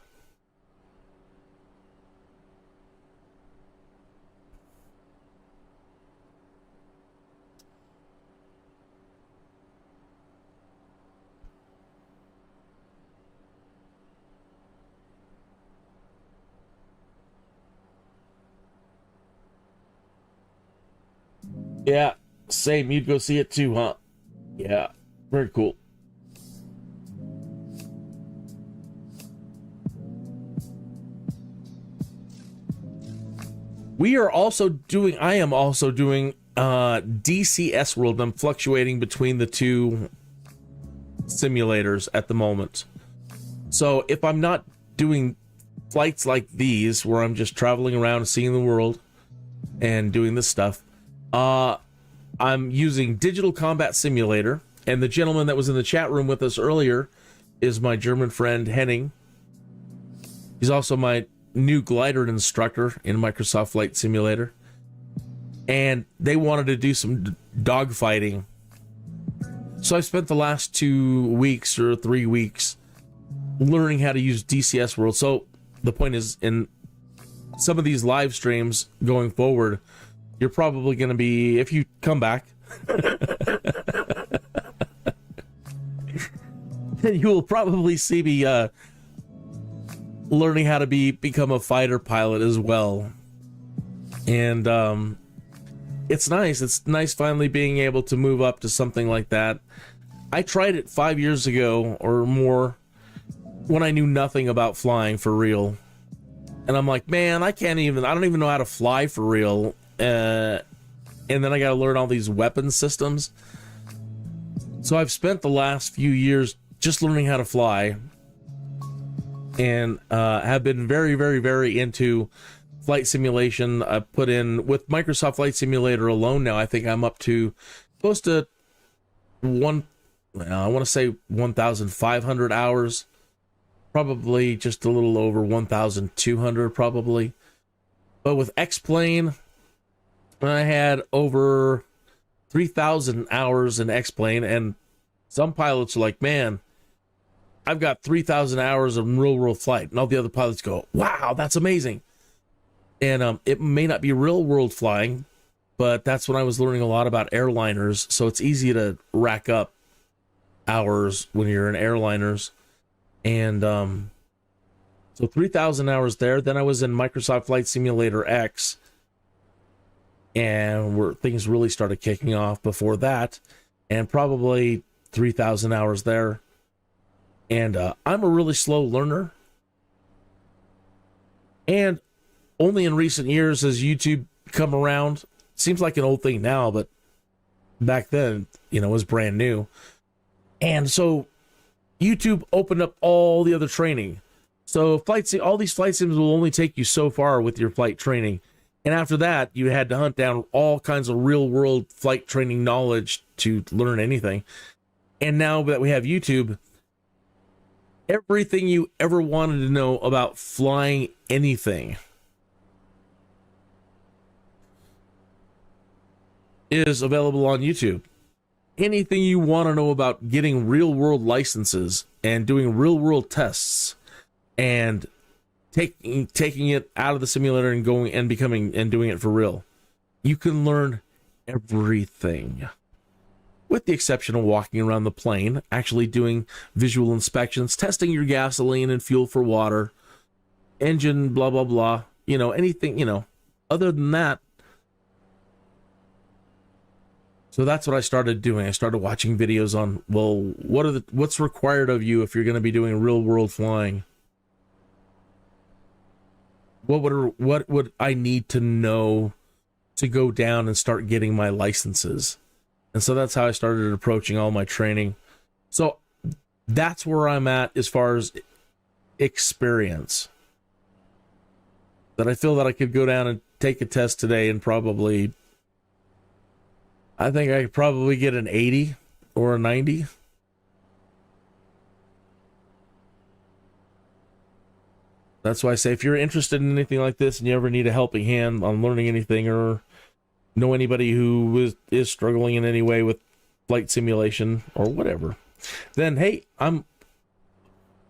Yeah, same. You'd go see it too, huh? Yeah, very cool. I am also doing DCS World. I'm fluctuating between the two simulators at the moment. So if I'm not doing flights like these, where I'm just traveling around, seeing the world, and doing this stuff, I'm using Digital Combat Simulator. And the gentleman that was in the chat room with us earlier is my German friend Henning. He's also my new glider instructor in Microsoft Flight Simulator. And they wanted to do some dogfighting. So I spent the last 2 weeks or 3 weeks learning how to use DCS World. So the point is, in some of these live streams going forward, you're probably going to be, if you come back, then you will probably see me learning how to become a fighter pilot as well. And it's nice. It's nice finally being able to move up to something like that. I tried it 5 years ago or more when I knew nothing about flying for real. And I'm like, man, I don't even know how to fly for real. And then I got to learn all these weapon systems. So I've spent the last few years just learning how to fly, and have been very, very, very into flight simulation. I put in, with Microsoft Flight Simulator alone now, I think I'm up to close to 1,500 hours. Probably just a little over 1,200 probably. But with X-Plane, I had over 3,000 hours in X-Plane, and some pilots are like, man, I've got 3,000 hours of real world flight. And all the other pilots go, wow, that's amazing. And it may not be real world flying, but that's when I was learning a lot about airliners. So it's easy to rack up hours when you're in airliners. And so 3,000 hours there. Then I was in Microsoft Flight Simulator X, and where things really started kicking off before that, and probably 3,000 hours there. And I'm a really slow learner. And only in recent years has YouTube come around. Seems like an old thing now, but back then, it was brand new. And so YouTube opened up all the other training. So all these flight sims will only take you so far with your flight training. And after that, you had to hunt down all kinds of real world flight training knowledge to learn anything. And now that we have YouTube, everything you ever wanted to know about flying anything is available on YouTube. Anything you want to know about getting real world licenses and doing real world tests and taking it out of the simulator and doing it for real, you can learn everything, with the exception of walking around the plane, actually doing visual inspections, testing your gasoline and fuel for water, engine, blah, blah, blah, anything, other than that. So that's what I started doing. I started watching videos on, well, what's required of you if you're going to be doing real world flying? What would I need to know to go down and start getting my licenses? And so that's how I started approaching all my training. So that's where I'm at as far as experience. That I feel that I could go down and take a test today and I think I could probably get an 80 or a 90. That's why I say, if you're interested in anything like this and you ever need a helping hand on learning anything, or know anybody who is struggling in any way with flight simulation or whatever, then hey, I'm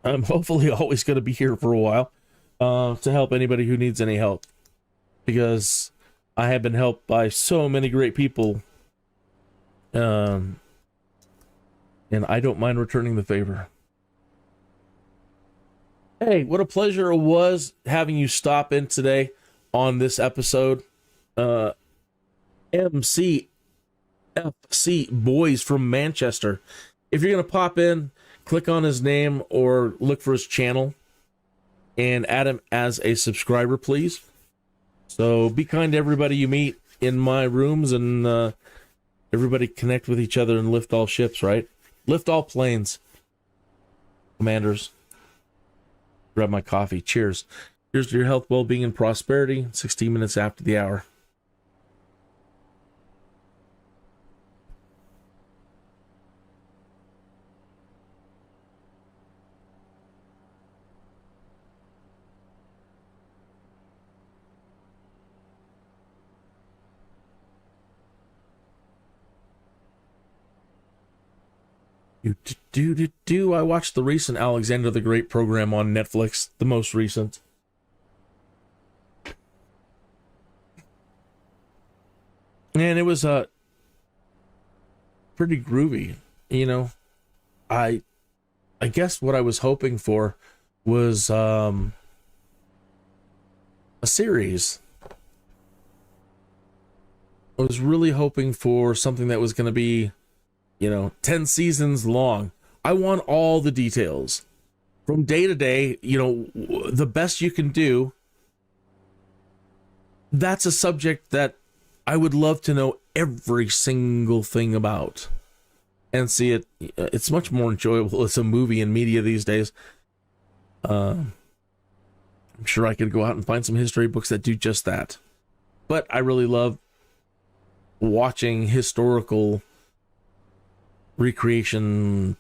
hopefully always going to be here for a while to help anybody who needs any help, because I have been helped by so many great people, and I don't mind returning the favor. Hey, what a pleasure it was having you stop in today on this episode. MC MSFC Boys from Manchester. If you're going to pop in, click on his name or look for his channel and add him as a subscriber, please. So be kind to everybody you meet in my rooms, and everybody connect with each other and lift all ships, right? Lift all planes. Commanders. Grab my coffee. Cheers. Here's to your health, well-being, and prosperity. 16 minutes after the hour. I watched the recent Alexander the Great program on Netflix, the most recent. And it was pretty groovy, you know. I guess what I was hoping for was a series. I was really hoping for something that was going to be, 10 seasons long. I want all the details from day to day, the best you can do. That's a subject that I would love to know every single thing about and see it. It's much more enjoyable as a movie and media these days. I'm sure I could go out and find some history books that do just that. But I really love watching historical recreation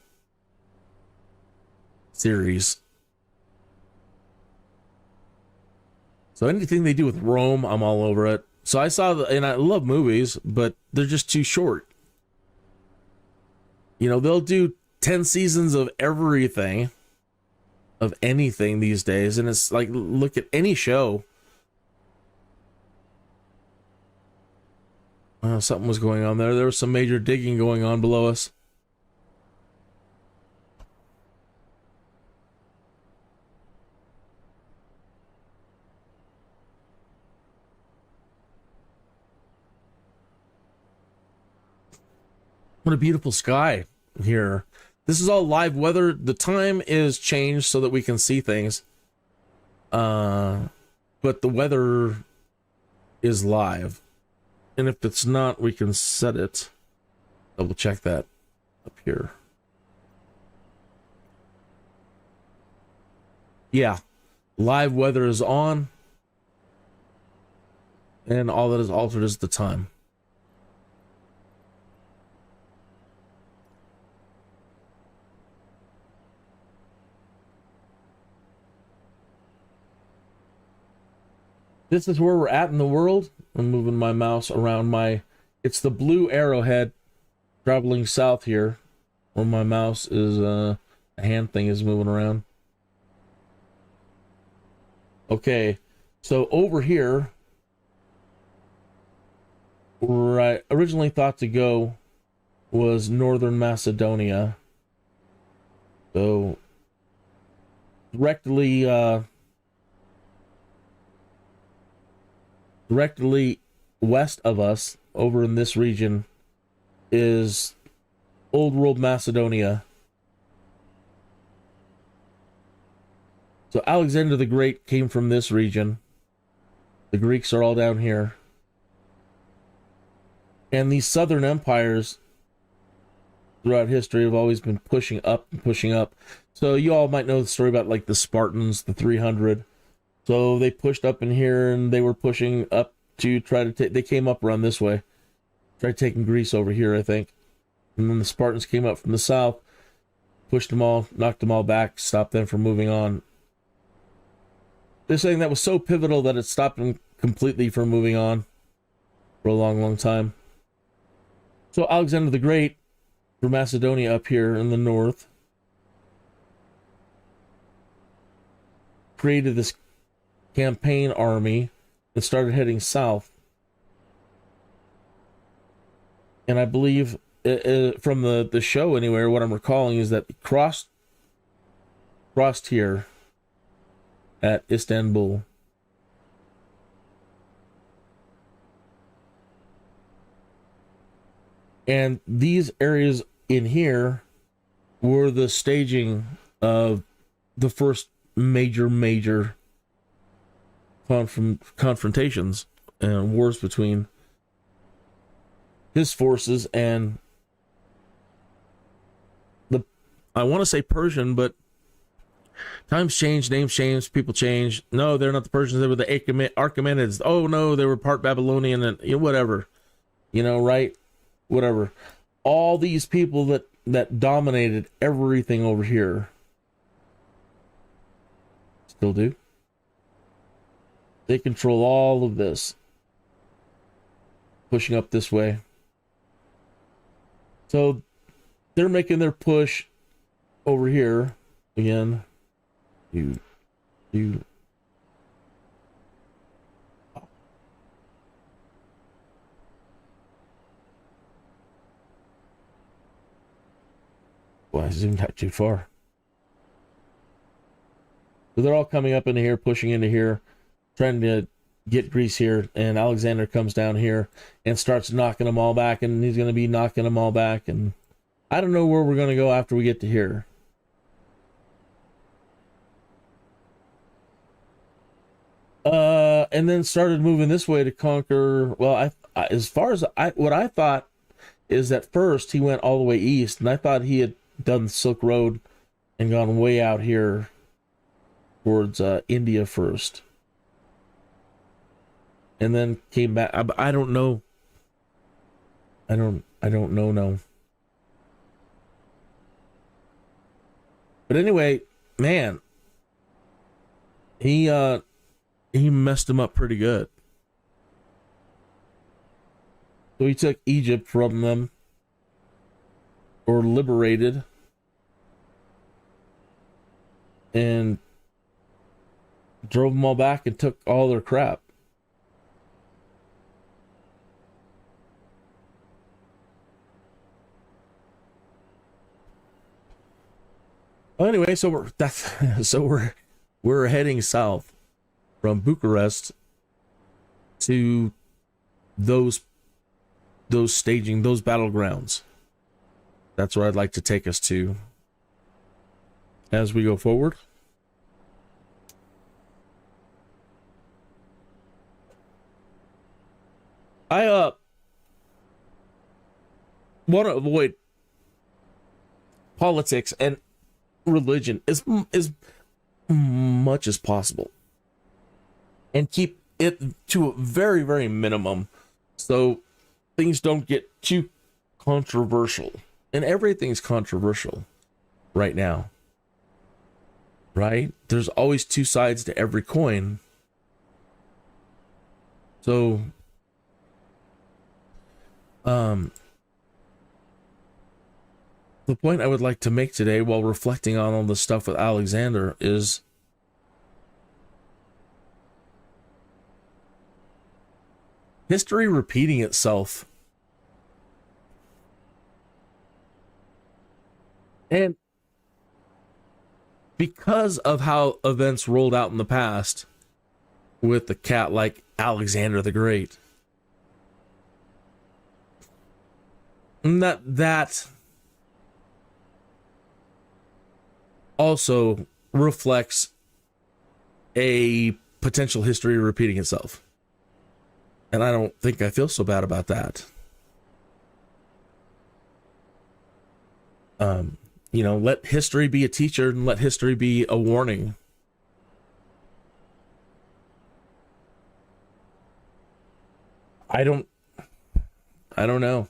series. So anything they do with Rome, I'm all over it. So I saw, and I love movies, but they're just too short. They'll do 10 seasons of everything, of anything these days, and it's like, look at any show. Something was going on there. There was some major digging going on below us. What a beautiful sky here. This is all live weather. The time is changed so that we can see things. But the weather is live. And if it's not, we can set it. Double check that up here. Yeah. Live weather is on. And all that is altered is the time. This is where we're at in the world. I'm moving my mouse around it's the blue arrowhead traveling south here, where my mouse is, a hand thing is moving around. Okay, so over here, where I originally thought to go was Northern Macedonia. So, directly west of us, over in this region, is Old World Macedonia. So Alexander the Great came from this region. The Greeks are all down here. And these southern empires throughout history have always been pushing up and pushing up. So you all might know the story about like the Spartans, the 300. So they pushed up in here, and they were pushing up to try to take... They came up around this way. Tried taking Greece over here, I think. And then the Spartans came up from the south, pushed them all, knocked them all back, stopped them from moving on. They're saying that was so pivotal that it stopped them completely from moving on for a long, long time. So Alexander the Great, from Macedonia up here in the north, created this campaign army that started heading south. And I believe, from the show anyway, what I'm recalling is that crossed here at Istanbul. And these areas in here were the staging of the first major confrontations and wars between his forces and the, I want to say Persian, but times change, names change, people change. No, they're not the Persians. They were the Achaemenids. Oh no, they were part Babylonian and whatever, right? Whatever. All these people that dominated everything over here still do. They control all of this, pushing up this way. So they're making their push over here again. You. Well, I zoomed out too far. So they're all coming up into here, pushing into here, trying to get Greece here, and Alexander comes down here and starts knocking them all back, and he's going to be knocking them all back, and I don't know where we're going to go after we get to here. And then started moving this way to conquer. Well, as far as what I thought is that first he went all the way east, and I thought he had done the Silk Road and gone way out here towards India first, and then came back. I don't know. I don't know. No. But anyway, man, he messed him up pretty good. So he took Egypt from them, or liberated, and drove them all back and took all their crap. Well, anyway, so we're heading south from Bucharest to those staging, those battlegrounds. That's where I'd like to take us to as we go forward. I want to avoid politics and religion as much as possible, and keep it to a very, very minimum, so things don't get too controversial. And everything's controversial right now, right? There's always two sides to every coin. So the point I would like to make today, while reflecting on all the stuff with Alexander, is history repeating itself. And because of how events rolled out in the past with the cat like Alexander the Great, and that also reflects a potential history repeating itself. And I don't think I feel so bad about that. Let history be a teacher and let history be a warning. I don't know.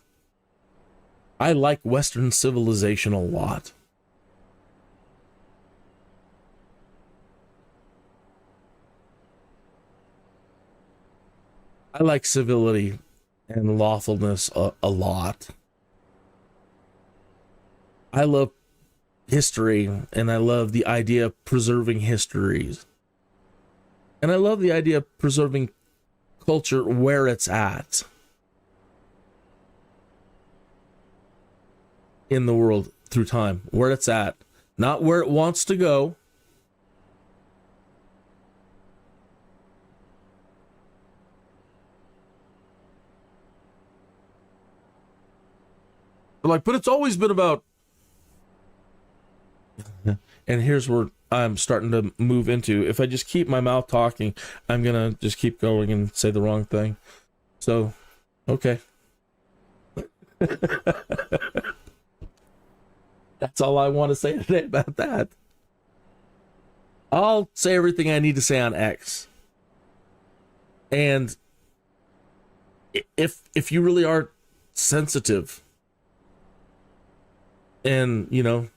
I like Western civilization a lot. I like civility and lawfulness a lot. I love history, and I love the idea of preserving histories. And I love the idea of preserving culture where it's at in the world through time, where it's at, not where it wants to go. but it's always been about. And here's where I'm starting to move into. If I just keep my mouth talking, I'm gonna just keep going and say the wrong thing. So, okay. That's all I want to say today about that. I'll say everything I need to say on X. And if you really are sensitive and, you know,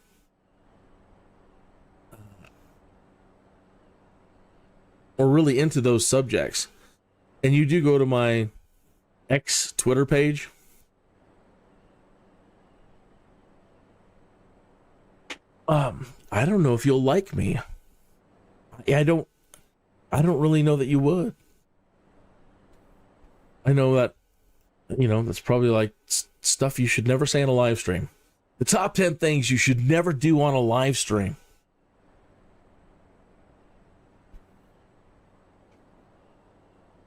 or really into those subjects, and you do go to my X Twitter page, I don't know if you'll like me. I don't really know that you would. I know that, you know, that's probably like stuff you should never say on a live stream. The top 10 things you should never do on a live stream.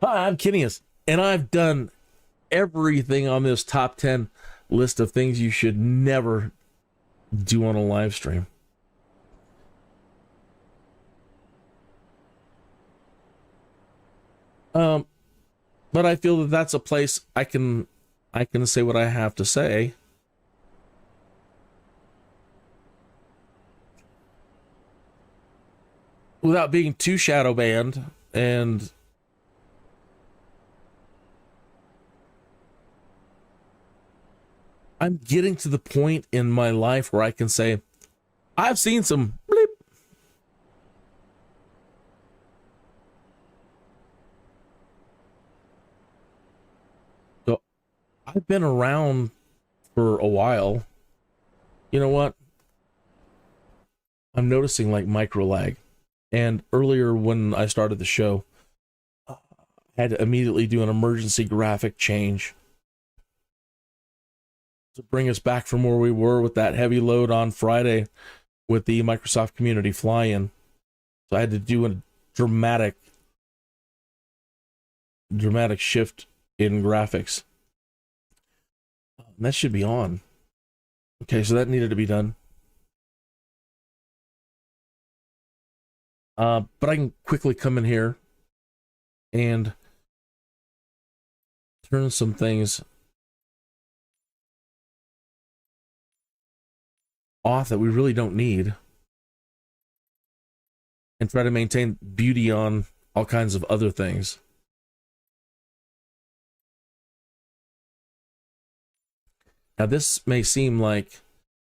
Hi, I'm Kineas, and I've done everything on this top 10 list of things you should never do on a live stream. But I feel that that's a place I can say what I have to say. Without being too shadow banned, and I'm getting to the point in my life where I can say, I've seen some bleep. So I've been around for a while. You know what? I'm noticing like micro lag. And earlier when I started the show, I had to immediately do an emergency graphic change to bring us back from where we were with that heavy load on Friday with the Microsoft Community fly-in. So I had to do a dramatic shift in graphics. And that should be on. Okay, so that needed to be done. But I can quickly come in here and turn some things off that we really don't need and try to maintain beauty on all kinds of other things. Now this may seem like,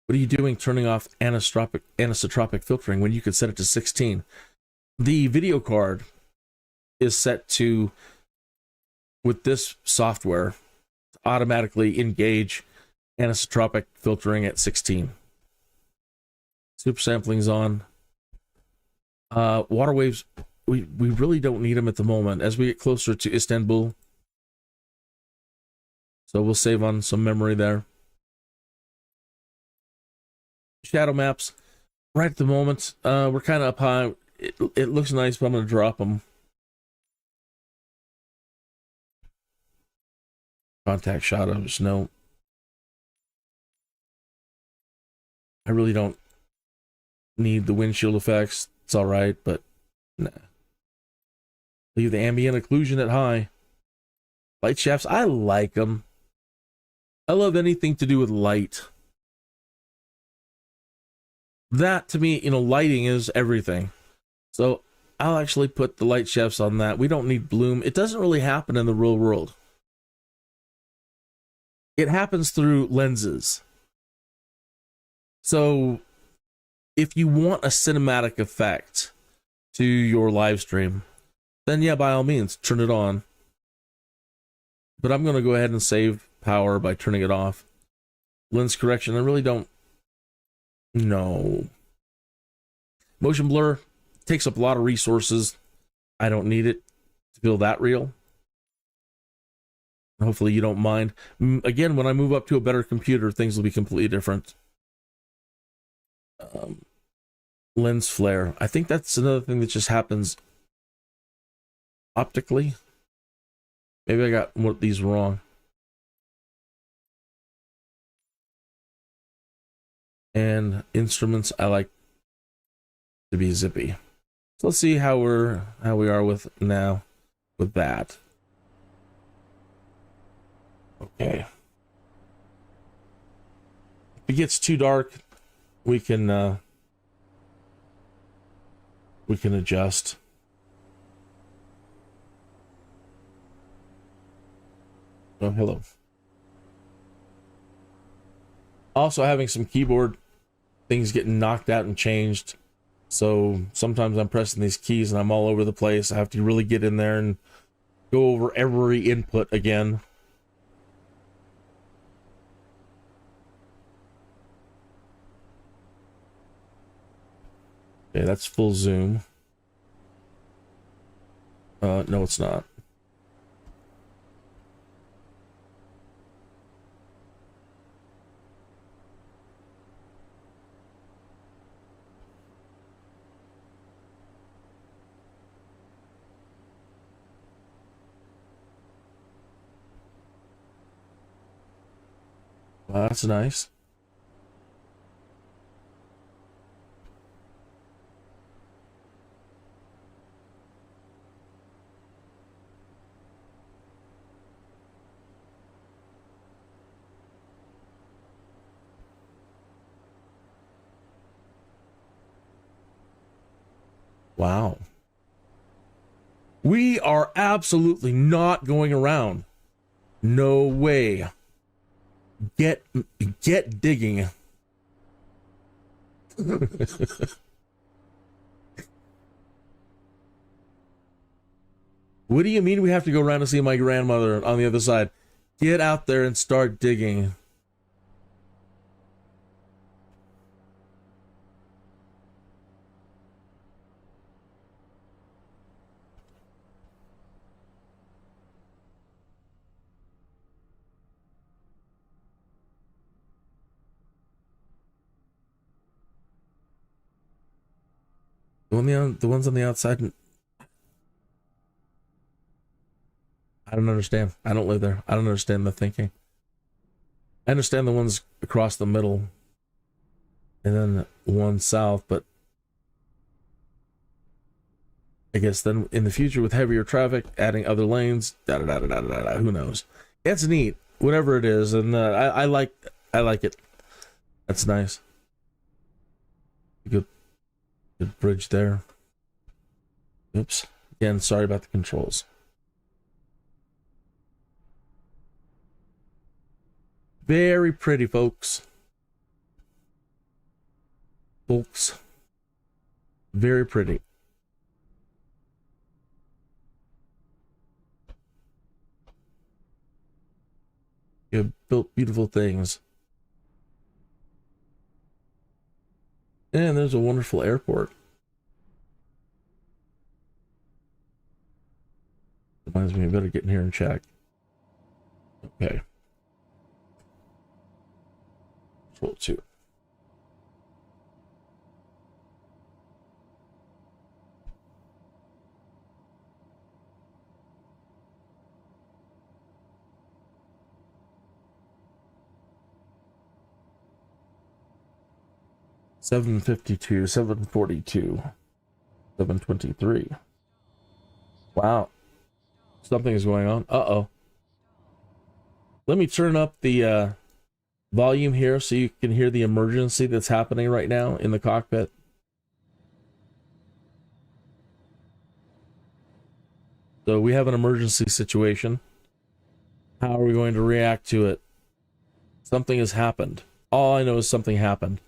what are you doing turning off anisotropic filtering when you could set it to 16? The video card is set to, with this software, automatically engage anisotropic filtering at 16. Super sampling's on. Water waves, we really don't need them at the moment as we get closer to Istanbul. So we'll save on some memory there. Shadow maps, right at the moment, we're kind of up high. It looks nice, but I'm going to drop them. Contact shadows, no. I really don't need the windshield effects. It's all right, but nah. Leave the ambient occlusion at high. Light shafts, I like them. I love anything to do with light. That, to me, you know, lighting is everything. So I'll actually put the light shafts on that. We don't need bloom. It doesn't really happen in the real world. It happens through lenses. So if you want a cinematic effect to your live stream, then yeah, by all means, turn it on. But I'm going to go ahead and save power by turning it off. Lens correction, I really don't know. Motion blur takes up a lot of resources. I don't need it to feel that real. Hopefully you don't mind. Again, when I move up to a better computer, things will be completely different. Lens flare. I think that's another thing that just happens optically. Maybe I got these wrong. And instruments, I like to be zippy. So let's see how we are with now with that. Okay. If it gets too dark, we can adjust. Oh, hello. Also having some keyboard things getting knocked out and changed. So sometimes I'm pressing these keys and I'm all over the place. I have to really get in there and go over every input again. Okay, that's full zoom. No, it's not. Well, that's nice. Wow. We are absolutely not going around. No way. Get digging. What do you mean we have to go around to see my grandmother on the other side? Get out there and start digging. The ones on the outside, I don't understand. I don't live there. I don't understand the thinking. I understand the ones across the middle and then one south, but I guess then in the future with heavier traffic, adding other lanes, who knows? It's neat, whatever it is, and I like it. That's nice. Good bridge there. Oops. Again, sorry about the controls. Very pretty, folks. Very pretty. You have built beautiful things. And there's a wonderful airport. Reminds me I better get in here and check. Okay. Control 2. $752, $742, $723. Wow. Something is going on. Uh-oh. Let me turn up the volume here so you can hear the emergency that's happening right now in the cockpit. So we have an emergency situation. How are we going to react to it? Something has happened. All I know is something happened.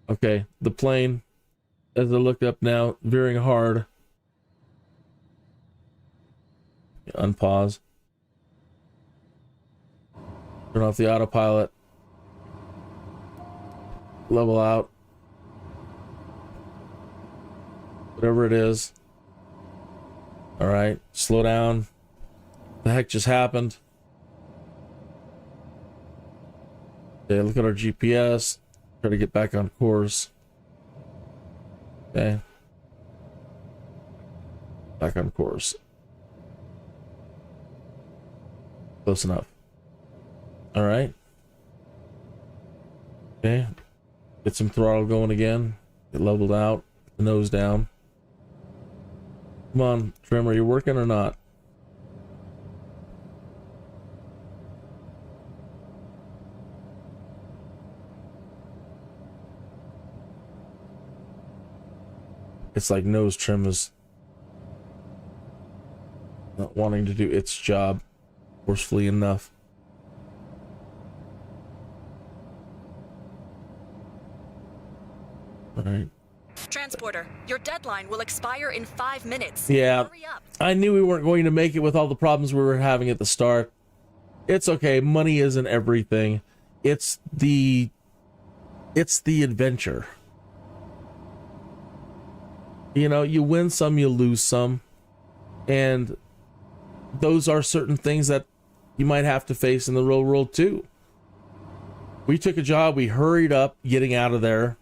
Okay, the plane, as I look up now, veering hard. Unpause. Turn off the autopilot. Level out. Whatever it is. Alright, slow down. What the heck just happened? Okay, look at our GPS. Try to get back on course. Okay. Back on course. Close enough. Alright. Okay. Get some throttle going again. Get leveled out. The nose down. Come on, trim, are you working or not? It's like nose trim is not wanting to do its job forcefully enough. All right. Transporter, your deadline will expire in 5 minutes. Yeah, Hurry up. I knew we weren't going to make it with all the problems we were having at the start. It's okay. Money isn't everything. It's the adventure. You know, you win some, you lose some. And those are certain things that you might have to face in the real world too. We took a job, we hurried up getting out of there,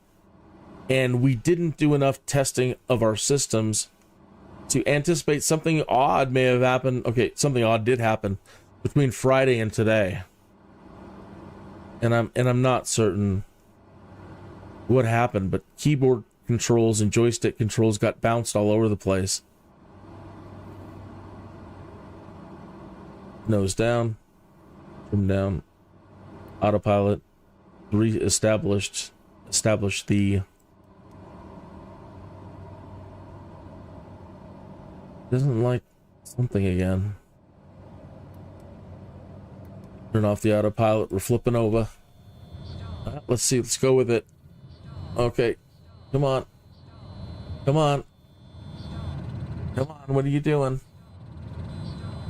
and we didn't do enough testing of our systems to anticipate something odd may have happened. Okay, something odd did happen between Friday and today. And I'm not certain what happened, but keyboard controls and joystick controls got bounced all over the place. Nose down, trim down, autopilot, establish the doesn't like something again. Turn off the autopilot, we're flipping over. Let's see, let's go with it. Okay. Come on. Come on. Come on, what are you doing?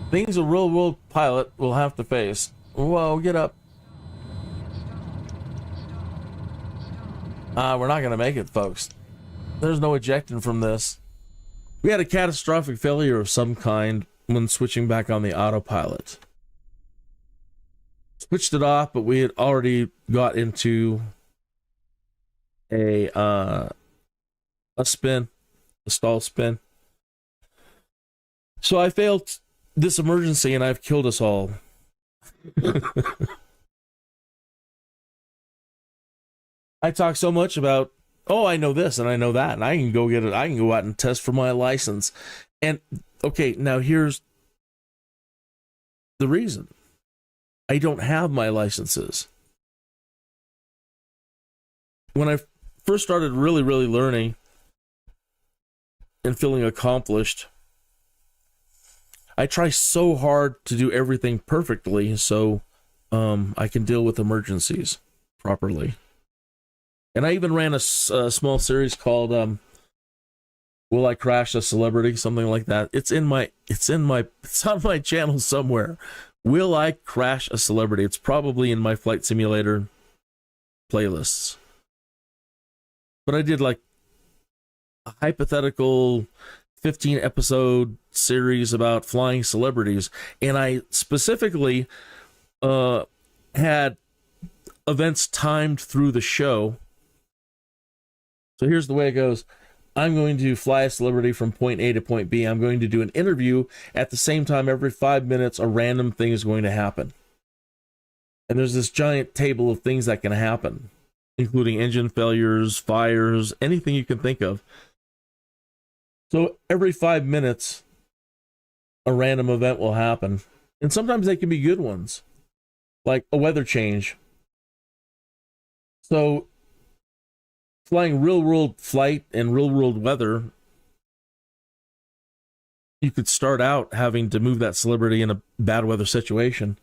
Things a real world pilot will have to face. Whoa, get up. We're not gonna make it, folks. There's no ejecting from this. We had a catastrophic failure of some kind when switching back on the autopilot. Switched it off, but we had already got into a spin, a stall spin. So I failed this emergency and I've killed us all. I talk so much about, oh, I know this and I know that, and I can go get it. I can go out and test for my license. And okay, now here's the reason. I don't have my licenses. When I first started really learning and feeling accomplished, I try so hard to do everything perfectly so I can deal with emergencies properly. And I even ran a small series called Will I Crash a Celebrity? Something like that. It's on my channel somewhere. Will I Crash a Celebrity? It's probably in my flight simulator playlists. But I did like a hypothetical 15 episode series about flying celebrities, and I specifically had events timed through the show. So here's the way it goes. I'm going to fly a celebrity from point A to point B. I'm going to do an interview. At the same time, every 5 minutes, a random thing is going to happen. And there's this giant table of things that can happen, including engine failures, fires, anything you can think of. So every 5 minutes, a random event will happen. And sometimes they can be good ones, like a weather change. So flying real-world flight and real-world weather, you could start out having to move that celebrity in a bad weather situation.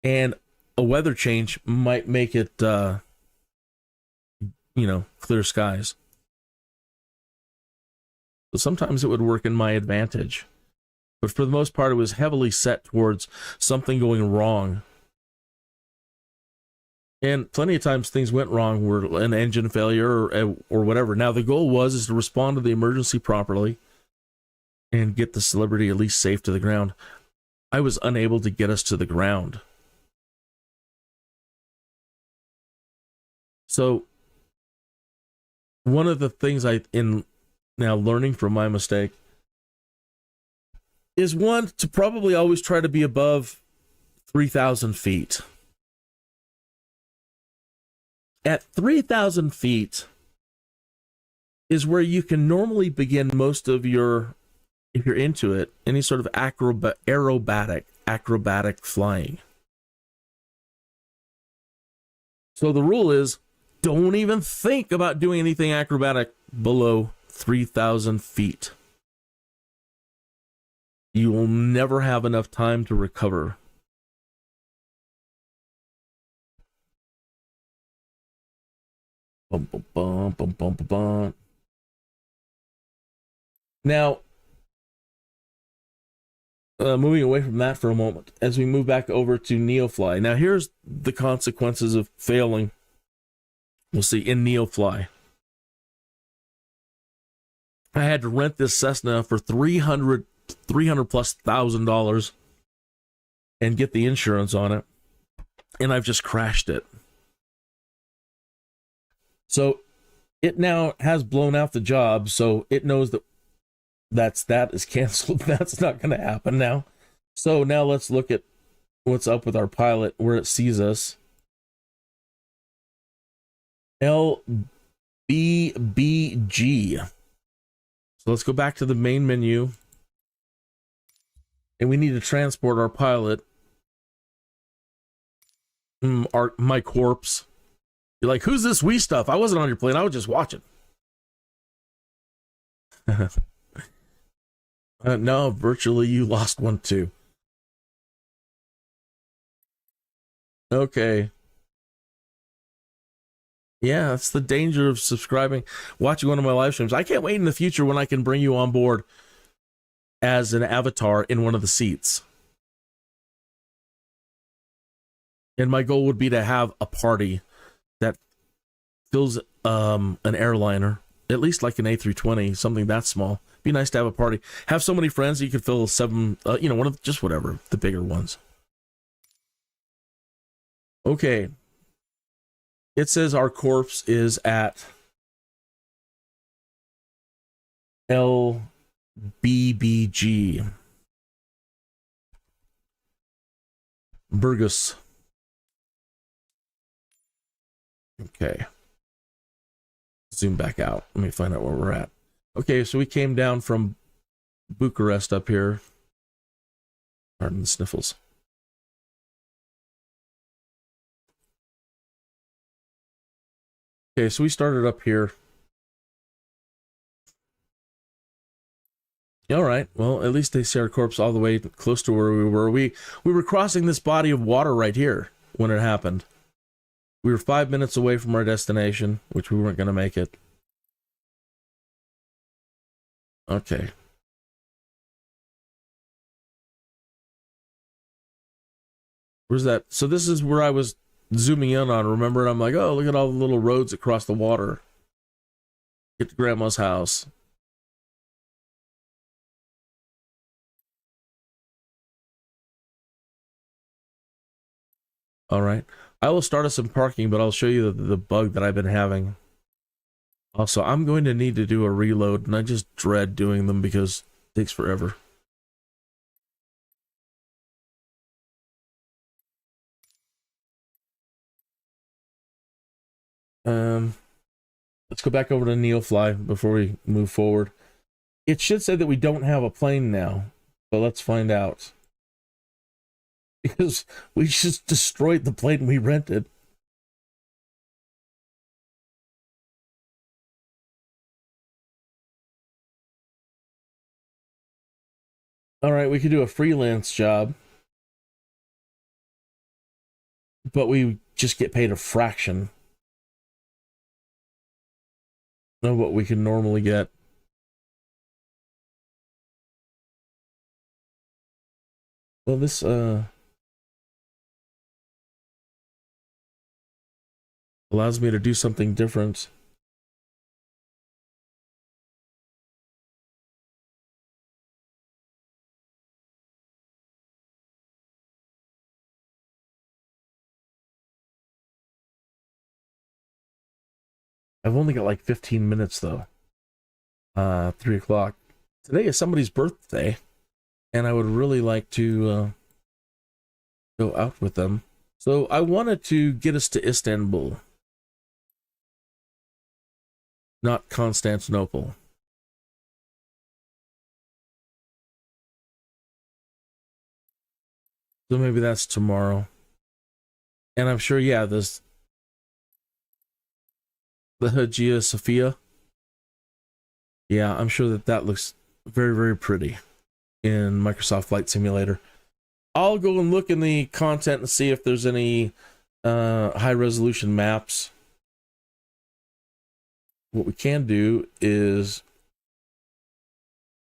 And a weather change might make it, clear skies. So sometimes it would work in my advantage. But for the most part, it was heavily set towards something going wrong. And plenty of times things went wrong, were an engine failure or whatever. Now, the goal was to respond to the emergency properly and get the celebrity at least safe to the ground. I was unable to get us to the ground. So one of the things in now learning from my mistake is, one, to probably always try to be above 3,000 feet. at 3,000 feet is where you can normally begin most of your, if you're into it, any sort of acrobatic flying. So the rule is, don't even think about doing anything acrobatic below 3,000 feet. You will never have enough time to recover. Bum, bum, bum, bum, bum, bum, bum. Now, moving away from that for a moment, as we move back over to NEOFLY. Now, here's the consequences of failing. We'll see in NEOFLY. I had to rent this Cessna for $300 plus $1,000 and get the insurance on it, and I've just crashed it. So it now has blown out the job, so it knows that that is canceled. That's not going to happen now. So now let's look at what's up with our pilot, where it sees us. LBBG. So let's go back to the main menu. And we need to transport our pilot. My corpse. You're like, who's this wee stuff? I wasn't on your plane. I was just watching. No, virtually you lost one too. Okay. Yeah, that's the danger of subscribing, watching one of my live streams. I can't wait in the future when I can bring you on board as an avatar in one of the seats. And my goal would be to have a party that fills an airliner, at least like an A320, something that small. Be nice to have a party. Have so many friends that you could fill seven, one of just whatever, the bigger ones. Okay. It says our corpse is at LBBG. Burgos. Okay. Zoom back out. Let me find out where we're at. Okay, so we came down from Bucharest up here. Pardon the sniffles. Okay, so we started up here. All right, well, at least they see our corpse all the way close to where we were. We were crossing this body of water right here when it happened. We were 5 minutes away from our destination, which we weren't going to make it. Okay. Where's that? So this is where I was zooming in on, remember? And I'm like, oh, look at all the little roads across the water. Get to Grandma's house. All right. I will start us some parking, but I'll show you the bug that I've been having. Also, I'm going to need to do a reload, and I just dread doing them because it takes forever. Let's go back over to NEOFLY before we move forward. It should say that we don't have a plane now, but let's find out. Because we just destroyed the plane we rented. All right, we could do a freelance job, but we just get paid a fraction of what we can normally get. Well, this allows me to do something different. I've only got like 15 minutes though. 3 o'clock. Today is somebody's birthday, and I would really like to go out with them. So I wanted to get us to Istanbul. not Constantinople. So maybe that's tomorrow. And I'm sure, yeah, this the Hagia Sophia. Yeah, I'm sure that looks very, very pretty in Microsoft Flight Simulator. I'll go and look in the content and see if there's any high resolution maps. What we can do is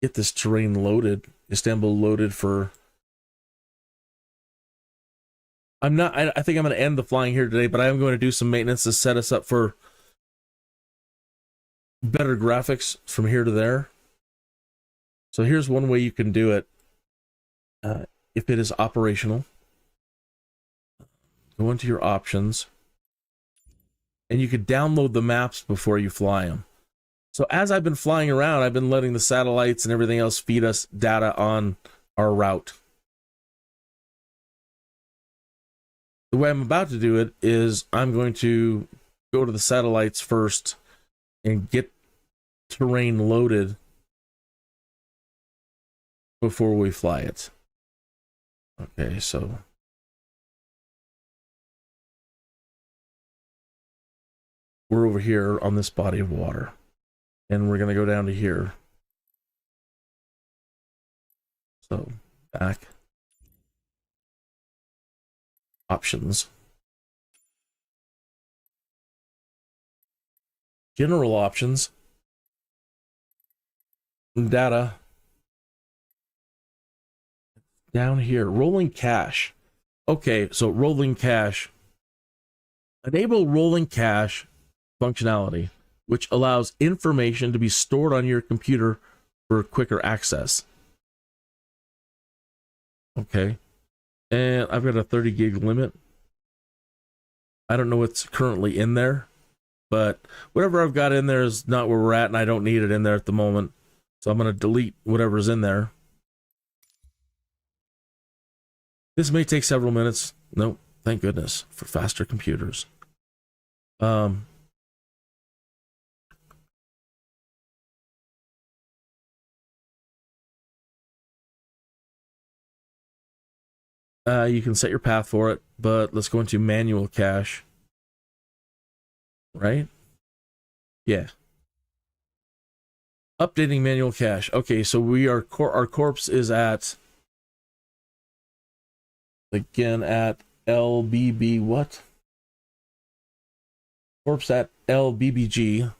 get this terrain loaded, Istanbul loaded for... I think I'm going to end the flying here today, but I am going to do some maintenance to set us up for better graphics from here to there. So here's one way you can do it. If it is operational, go into your options, and you could download the maps before you fly them. So as I've been flying around, I've been letting the satellites and everything else feed us data on our route. The way I'm about to do it is I'm going to go to the satellites first and get terrain loaded before we fly it. Okay, so we're over here on this body of water, and we're going to go down to here. So back. Options. General options. Data. Down here, rolling cache. Okay, so rolling cache. Enable rolling cache functionality, which allows information to be stored on your computer for quicker access. Okay. And I've got a 30 gig limit. I don't know what's currently in there, but whatever I've got in there is not where we're at, and I don't need it in there at the moment. So I'm going to delete whatever's in there. This may take several minutes. No, thank goodness for faster computers. You can set your path for it, but let's go into manual cache. Right? Yeah. Updating manual cache. Okay, so we are our corpse is at, again, at LBB what? Corpse at LBBG.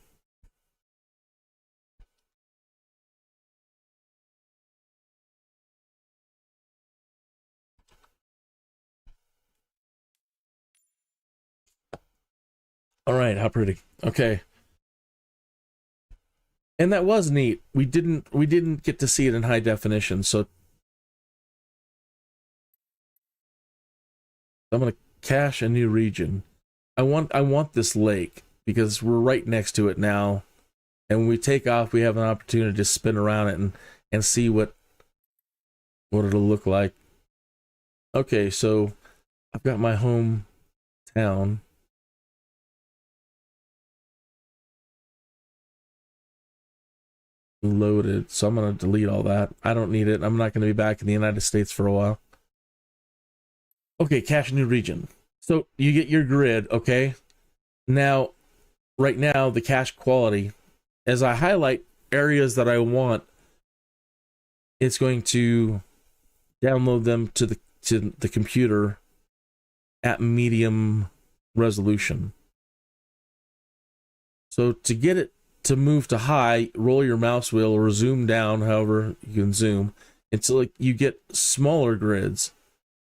All right, how pretty. Okay. And that was neat. We didn't get to see it in high definition, so I'm going to cache a new region. I want this lake because we're right next to it now, and when we take off, we have an opportunity to spin around it and see what it'll look like. Okay, so I've got my home town. Loaded, so I'm going to delete all that. I don't need it. I'm not going to be back in the United States for a while. Okay, cache new region. So you get your grid, okay? Now, right now, the cache quality, as I highlight areas that I want, it's going to download them to the computer at medium resolution. So to get it to move to high, roll your mouse wheel or zoom down, however you can zoom, until you get smaller grids.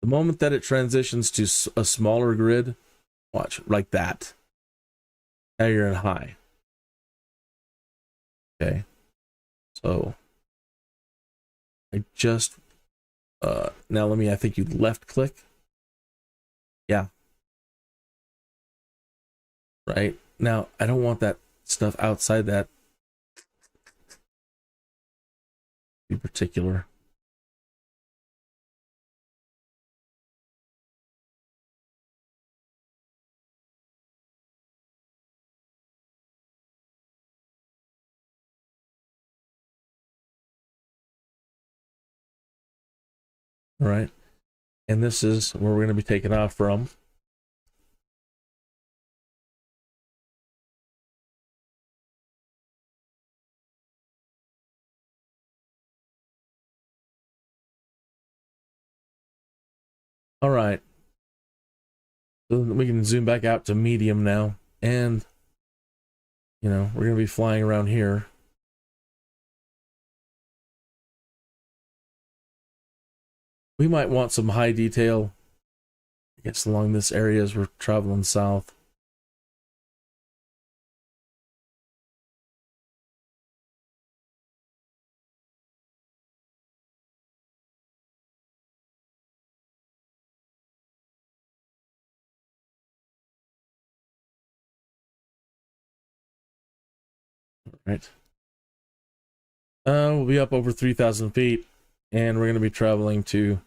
The moment that it transitions to a smaller grid, watch, like that. Now you're in high. Okay. So I just, now I think you left click. Yeah. Right. Now, I don't want that stuff outside that. Be particular. All right. And this is where we're going to be taking off from. All right. So we can zoom back out to medium now. And, you know, we're going to be flying around here. We might want some high detail, I guess, along this area as we're traveling south. All right. We'll be up over 3,000 feet, and we're going to be traveling to,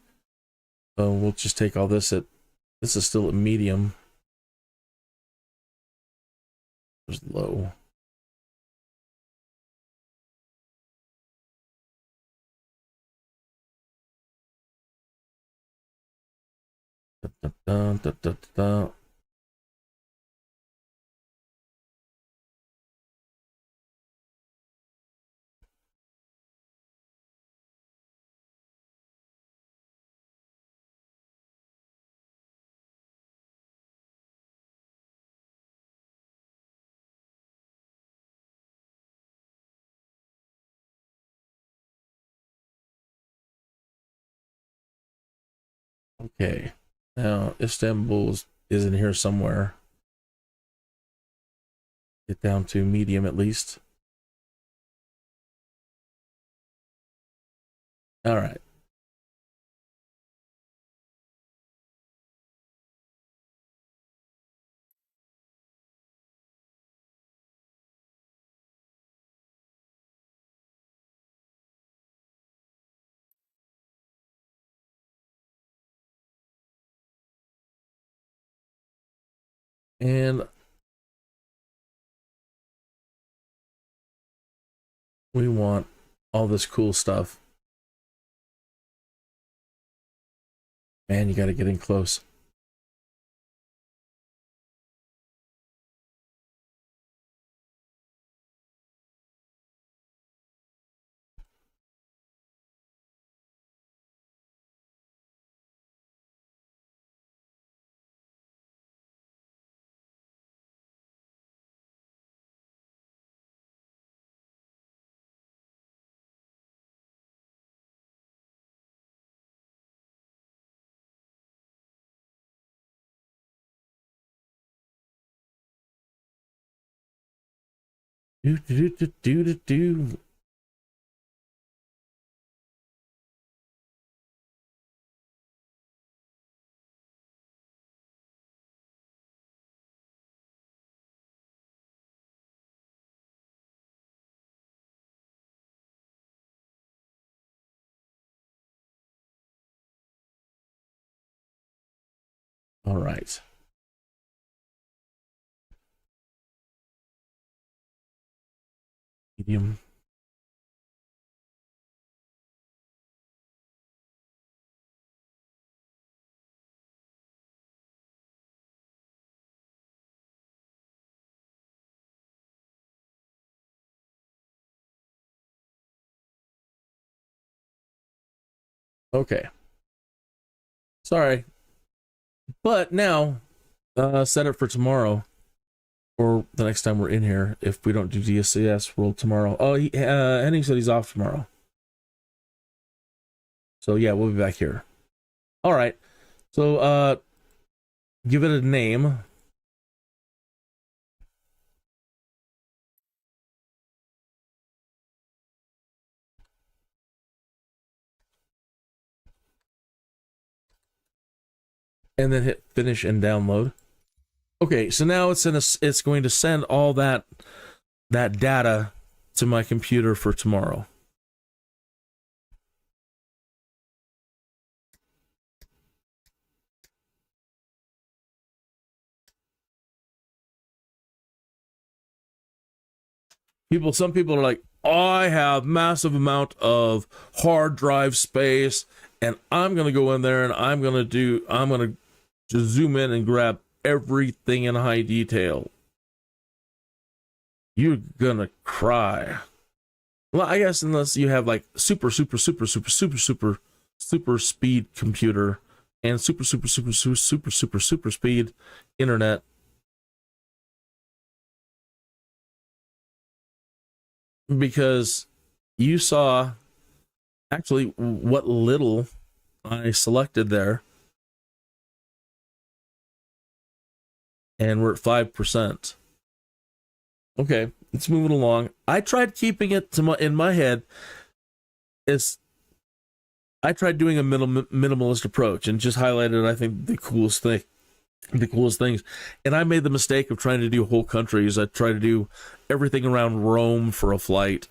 we'll just take all this at, this is still at medium. There's low. Da, da, da, da. Okay, now Istanbul is in here somewhere. Get down to medium at least. All right. And we want all this cool stuff. Man, you got to get in close. Do do do do do do. All right. Medium. Okay. Sorry. But now, set it for tomorrow. Or the next time we're in here, if we don't do DCS WORLD tomorrow. Oh, Henning said he's off tomorrow. So yeah, we'll be back here. All right. So, give it a name. And then hit finish and download. Okay, so now it's going to send all that data to my computer for tomorrow. Some people are like, I have massive amount of hard drive space and I'm going to go in there and I'm going to just zoom in and grab everything in high detail. You're going to cry. Well, I guess unless you have like super speed computer and super speed internet. Because you saw actually what little I selected there. And we're at 5%. Okay, it's moving along. I tried keeping it in my head. I tried doing a minimalist approach and just highlighted, I think, the coolest things. And I made the mistake of trying to do whole countries. I tried to do everything around Rome for a flight.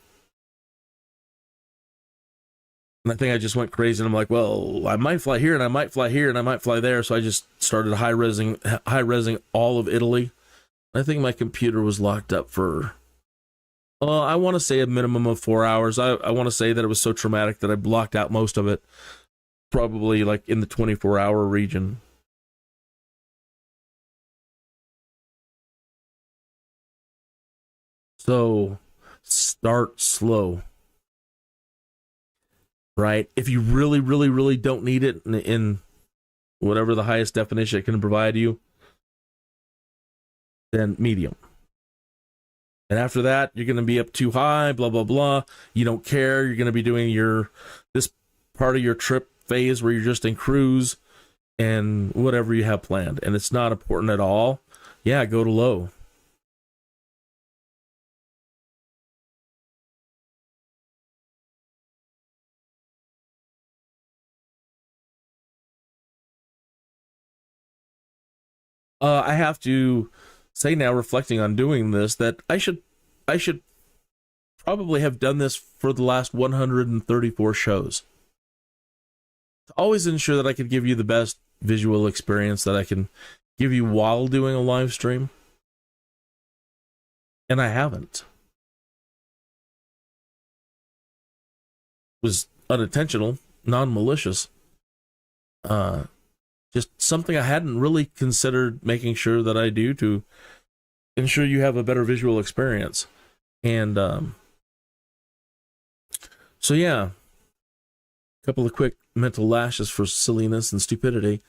And I think I just went crazy, and I'm like, well, I might fly here, and I might fly here, and I might fly there. So I just started high-resing all of Italy. I think my computer was locked up for, I want to say a minimum of 4 hours. I want to say that it was so traumatic that I blocked out most of it, probably like in the 24-hour region. So start slow. Right? If you really don't need it in whatever the highest definition it can provide you, then medium. And after that, you're going to be up too high, blah, blah, blah. You don't care. You're going to be doing this part of your trip phase where you're just in cruise and whatever you have planned. And it's not important at all. Yeah, go to low. I have to say now, reflecting on doing this, that I should probably have done this for the last 134 shows. To always ensure that I could give you the best visual experience that I can give you while doing a live stream. And I haven't. It was unintentional, non-malicious. Just something I hadn't really considered making sure that I do to ensure you have a better visual experience. And so yeah, a couple of quick mental lashes for silliness and stupidity.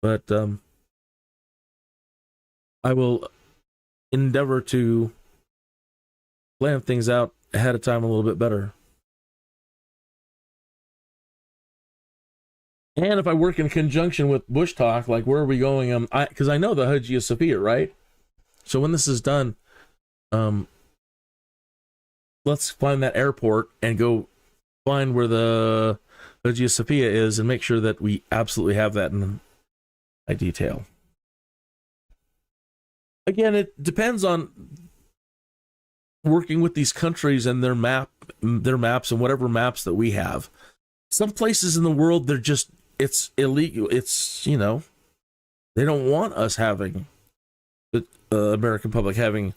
But I will endeavor to plan things out ahead of time a little bit better. And if I work in conjunction with Bushtalk, like where are we going? Because I know the Hagia Sophia, right? So when this is done, let's find that airport and go find where the Hagia Sophia is and make sure that we absolutely have that in high detail. Again, it depends on working with these countries and their maps and whatever maps that we have. Some places in the world, it's illegal. It's, they don't want us having, the American public having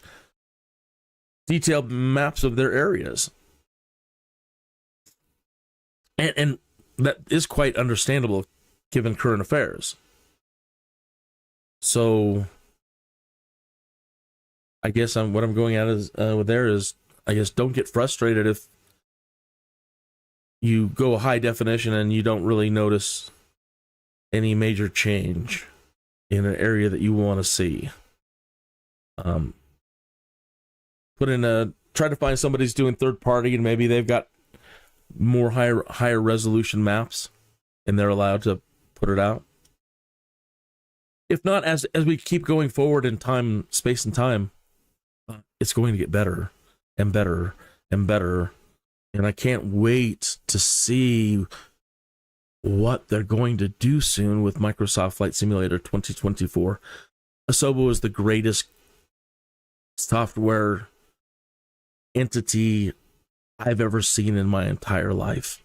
detailed maps of their areas. And that is quite understandable given current affairs. So I guess what I'm going at is I guess don't get frustrated if you go high definition and you don't really notice any major change in an area that you want to see. Try to find somebody who's doing third party and maybe they've got more higher resolution maps and they're allowed to put it out. If not, as we keep going forward in time, space and time, it's going to get better and better and better. And I can't wait to see what they're going to do soon with Microsoft Flight Simulator 2024. Asobo is the greatest software entity I've ever seen in my entire life.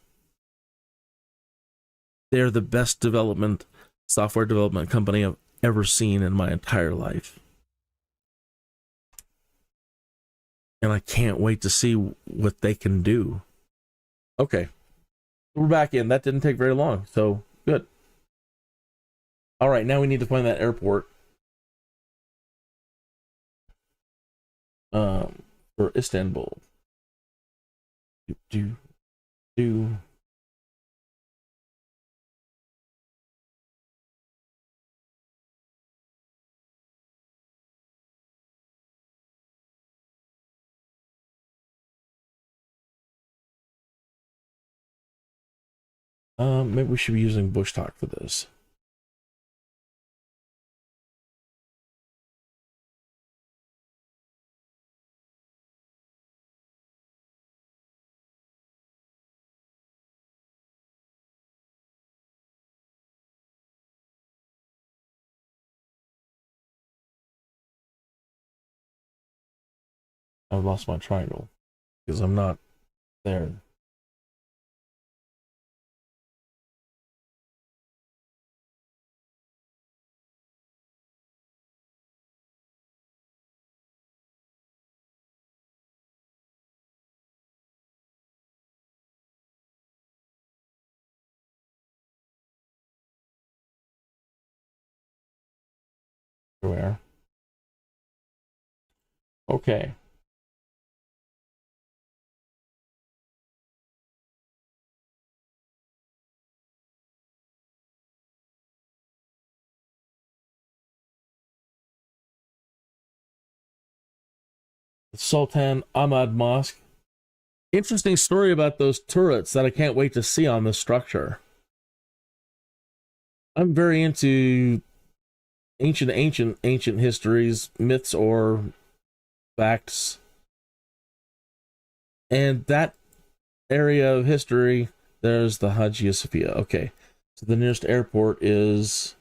They're the best software development company I've ever seen in my entire life. And I can't wait to see what they can do. Okay. We're back in. That didn't take very long, so good. All right, now we need to find that airport. For Istanbul. Do. Maybe we should be using Bushtalk for this. I've lost my triangle because I'm not there. Where? Okay. Sultan Ahmad Mosque. Interesting story about those turrets that I can't wait to see on this structure. I'm very into ancient histories, myths, or facts. And that area of history, there's the Hagia Sophia. Okay. So the nearest airport is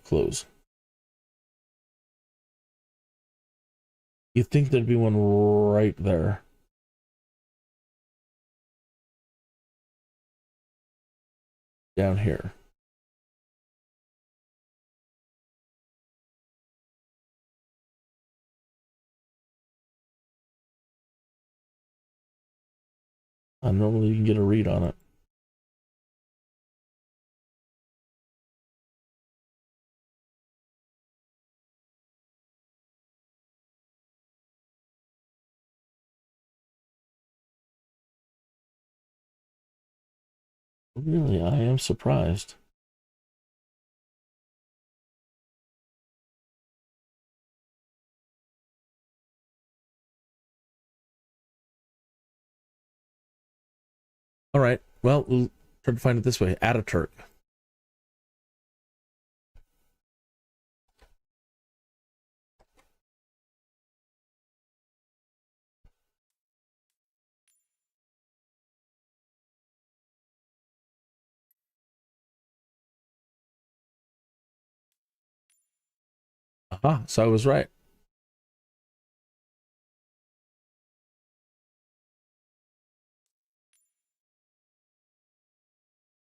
close. You'd think there'd be one right there. Down here. Normally you can get a read on it. Really, I am surprised. All right. Well, we'll try to find it this way. Ataturk. Aha, so I was right.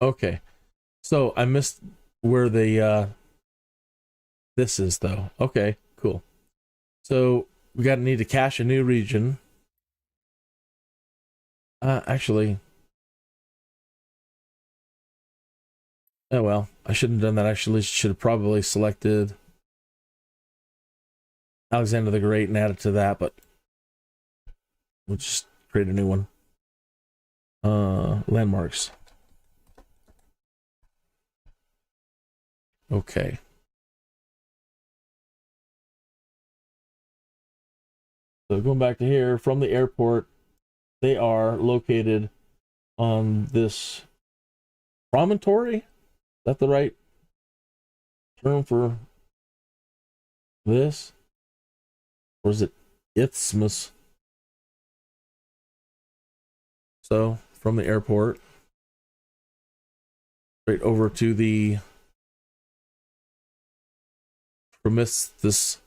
Okay. So I missed where the this is though. Okay, cool. So we got to need to cache a new region. Actually, oh well, I shouldn't have done that. Actually, should have probably selected Alexander the Great and added to that, but we'll just create a new one. Landmarks. Okay. So going back to here, from the airport, they are located on this promontory. Is that the right term for this? Or is it isthmus? So from the airport, straight over to the Promistus.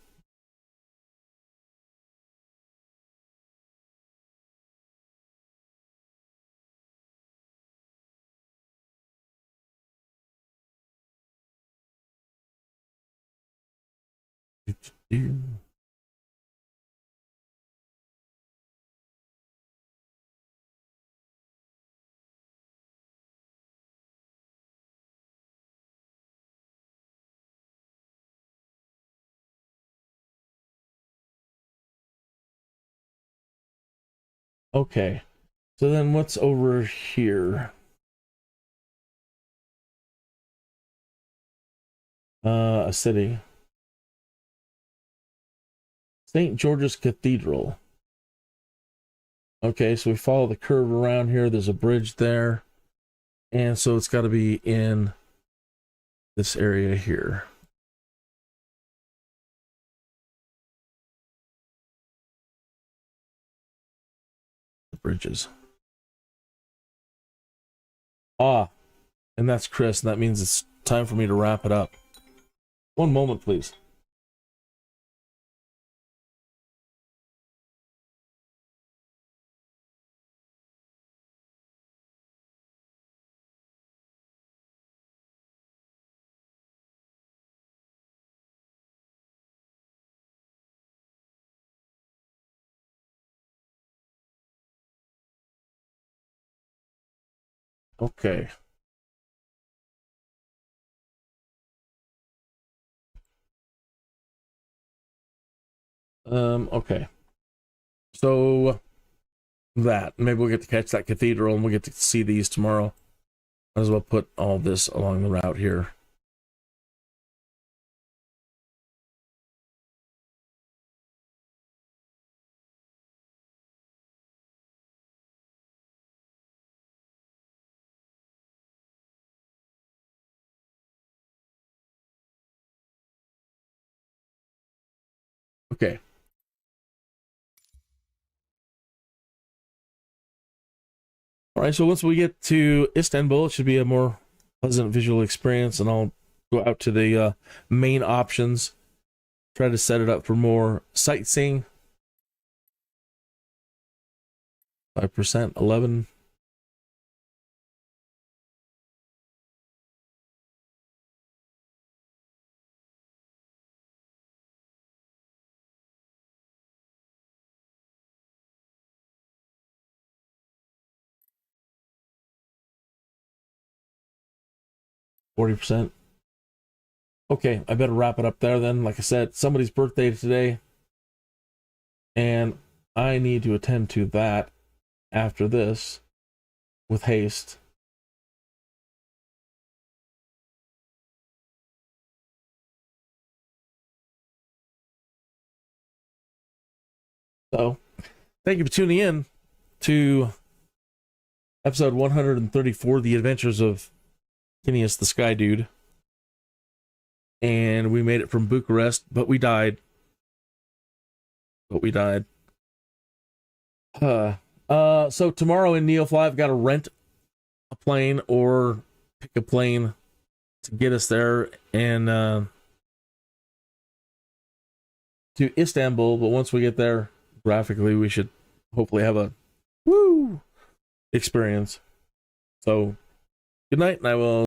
Okay. So then what's over here? A city. St. George's Cathedral. Okay, so we follow the curve around here. There's a bridge there. And so it's got to be in this area here. The bridges. Ah, and that's Chris, and that means it's time for me to wrap it up. One moment, please. Okay. Okay. So that maybe we'll get to catch that cathedral and we'll get to see these tomorrow. Might as well put all this along the route here. Okay. All right, so once we get to Istanbul, it should be a more pleasant visual experience, and I'll go out to the main options, try to set it up for more sightseeing. 5%, 11. %. Okay, I better wrap it up there then. Like I said, somebody's birthday today, and I need to attend to that after this with haste. So, thank you for tuning in to episode 134, The Adventures of Phineas the Skydude. And we made it from Bucharest, but we died. So tomorrow in NEOFLY, I've got to rent a plane or pick a plane to get us there and to Istanbul. But once we get there, graphically, we should hopefully have a woo experience. So good night, and I will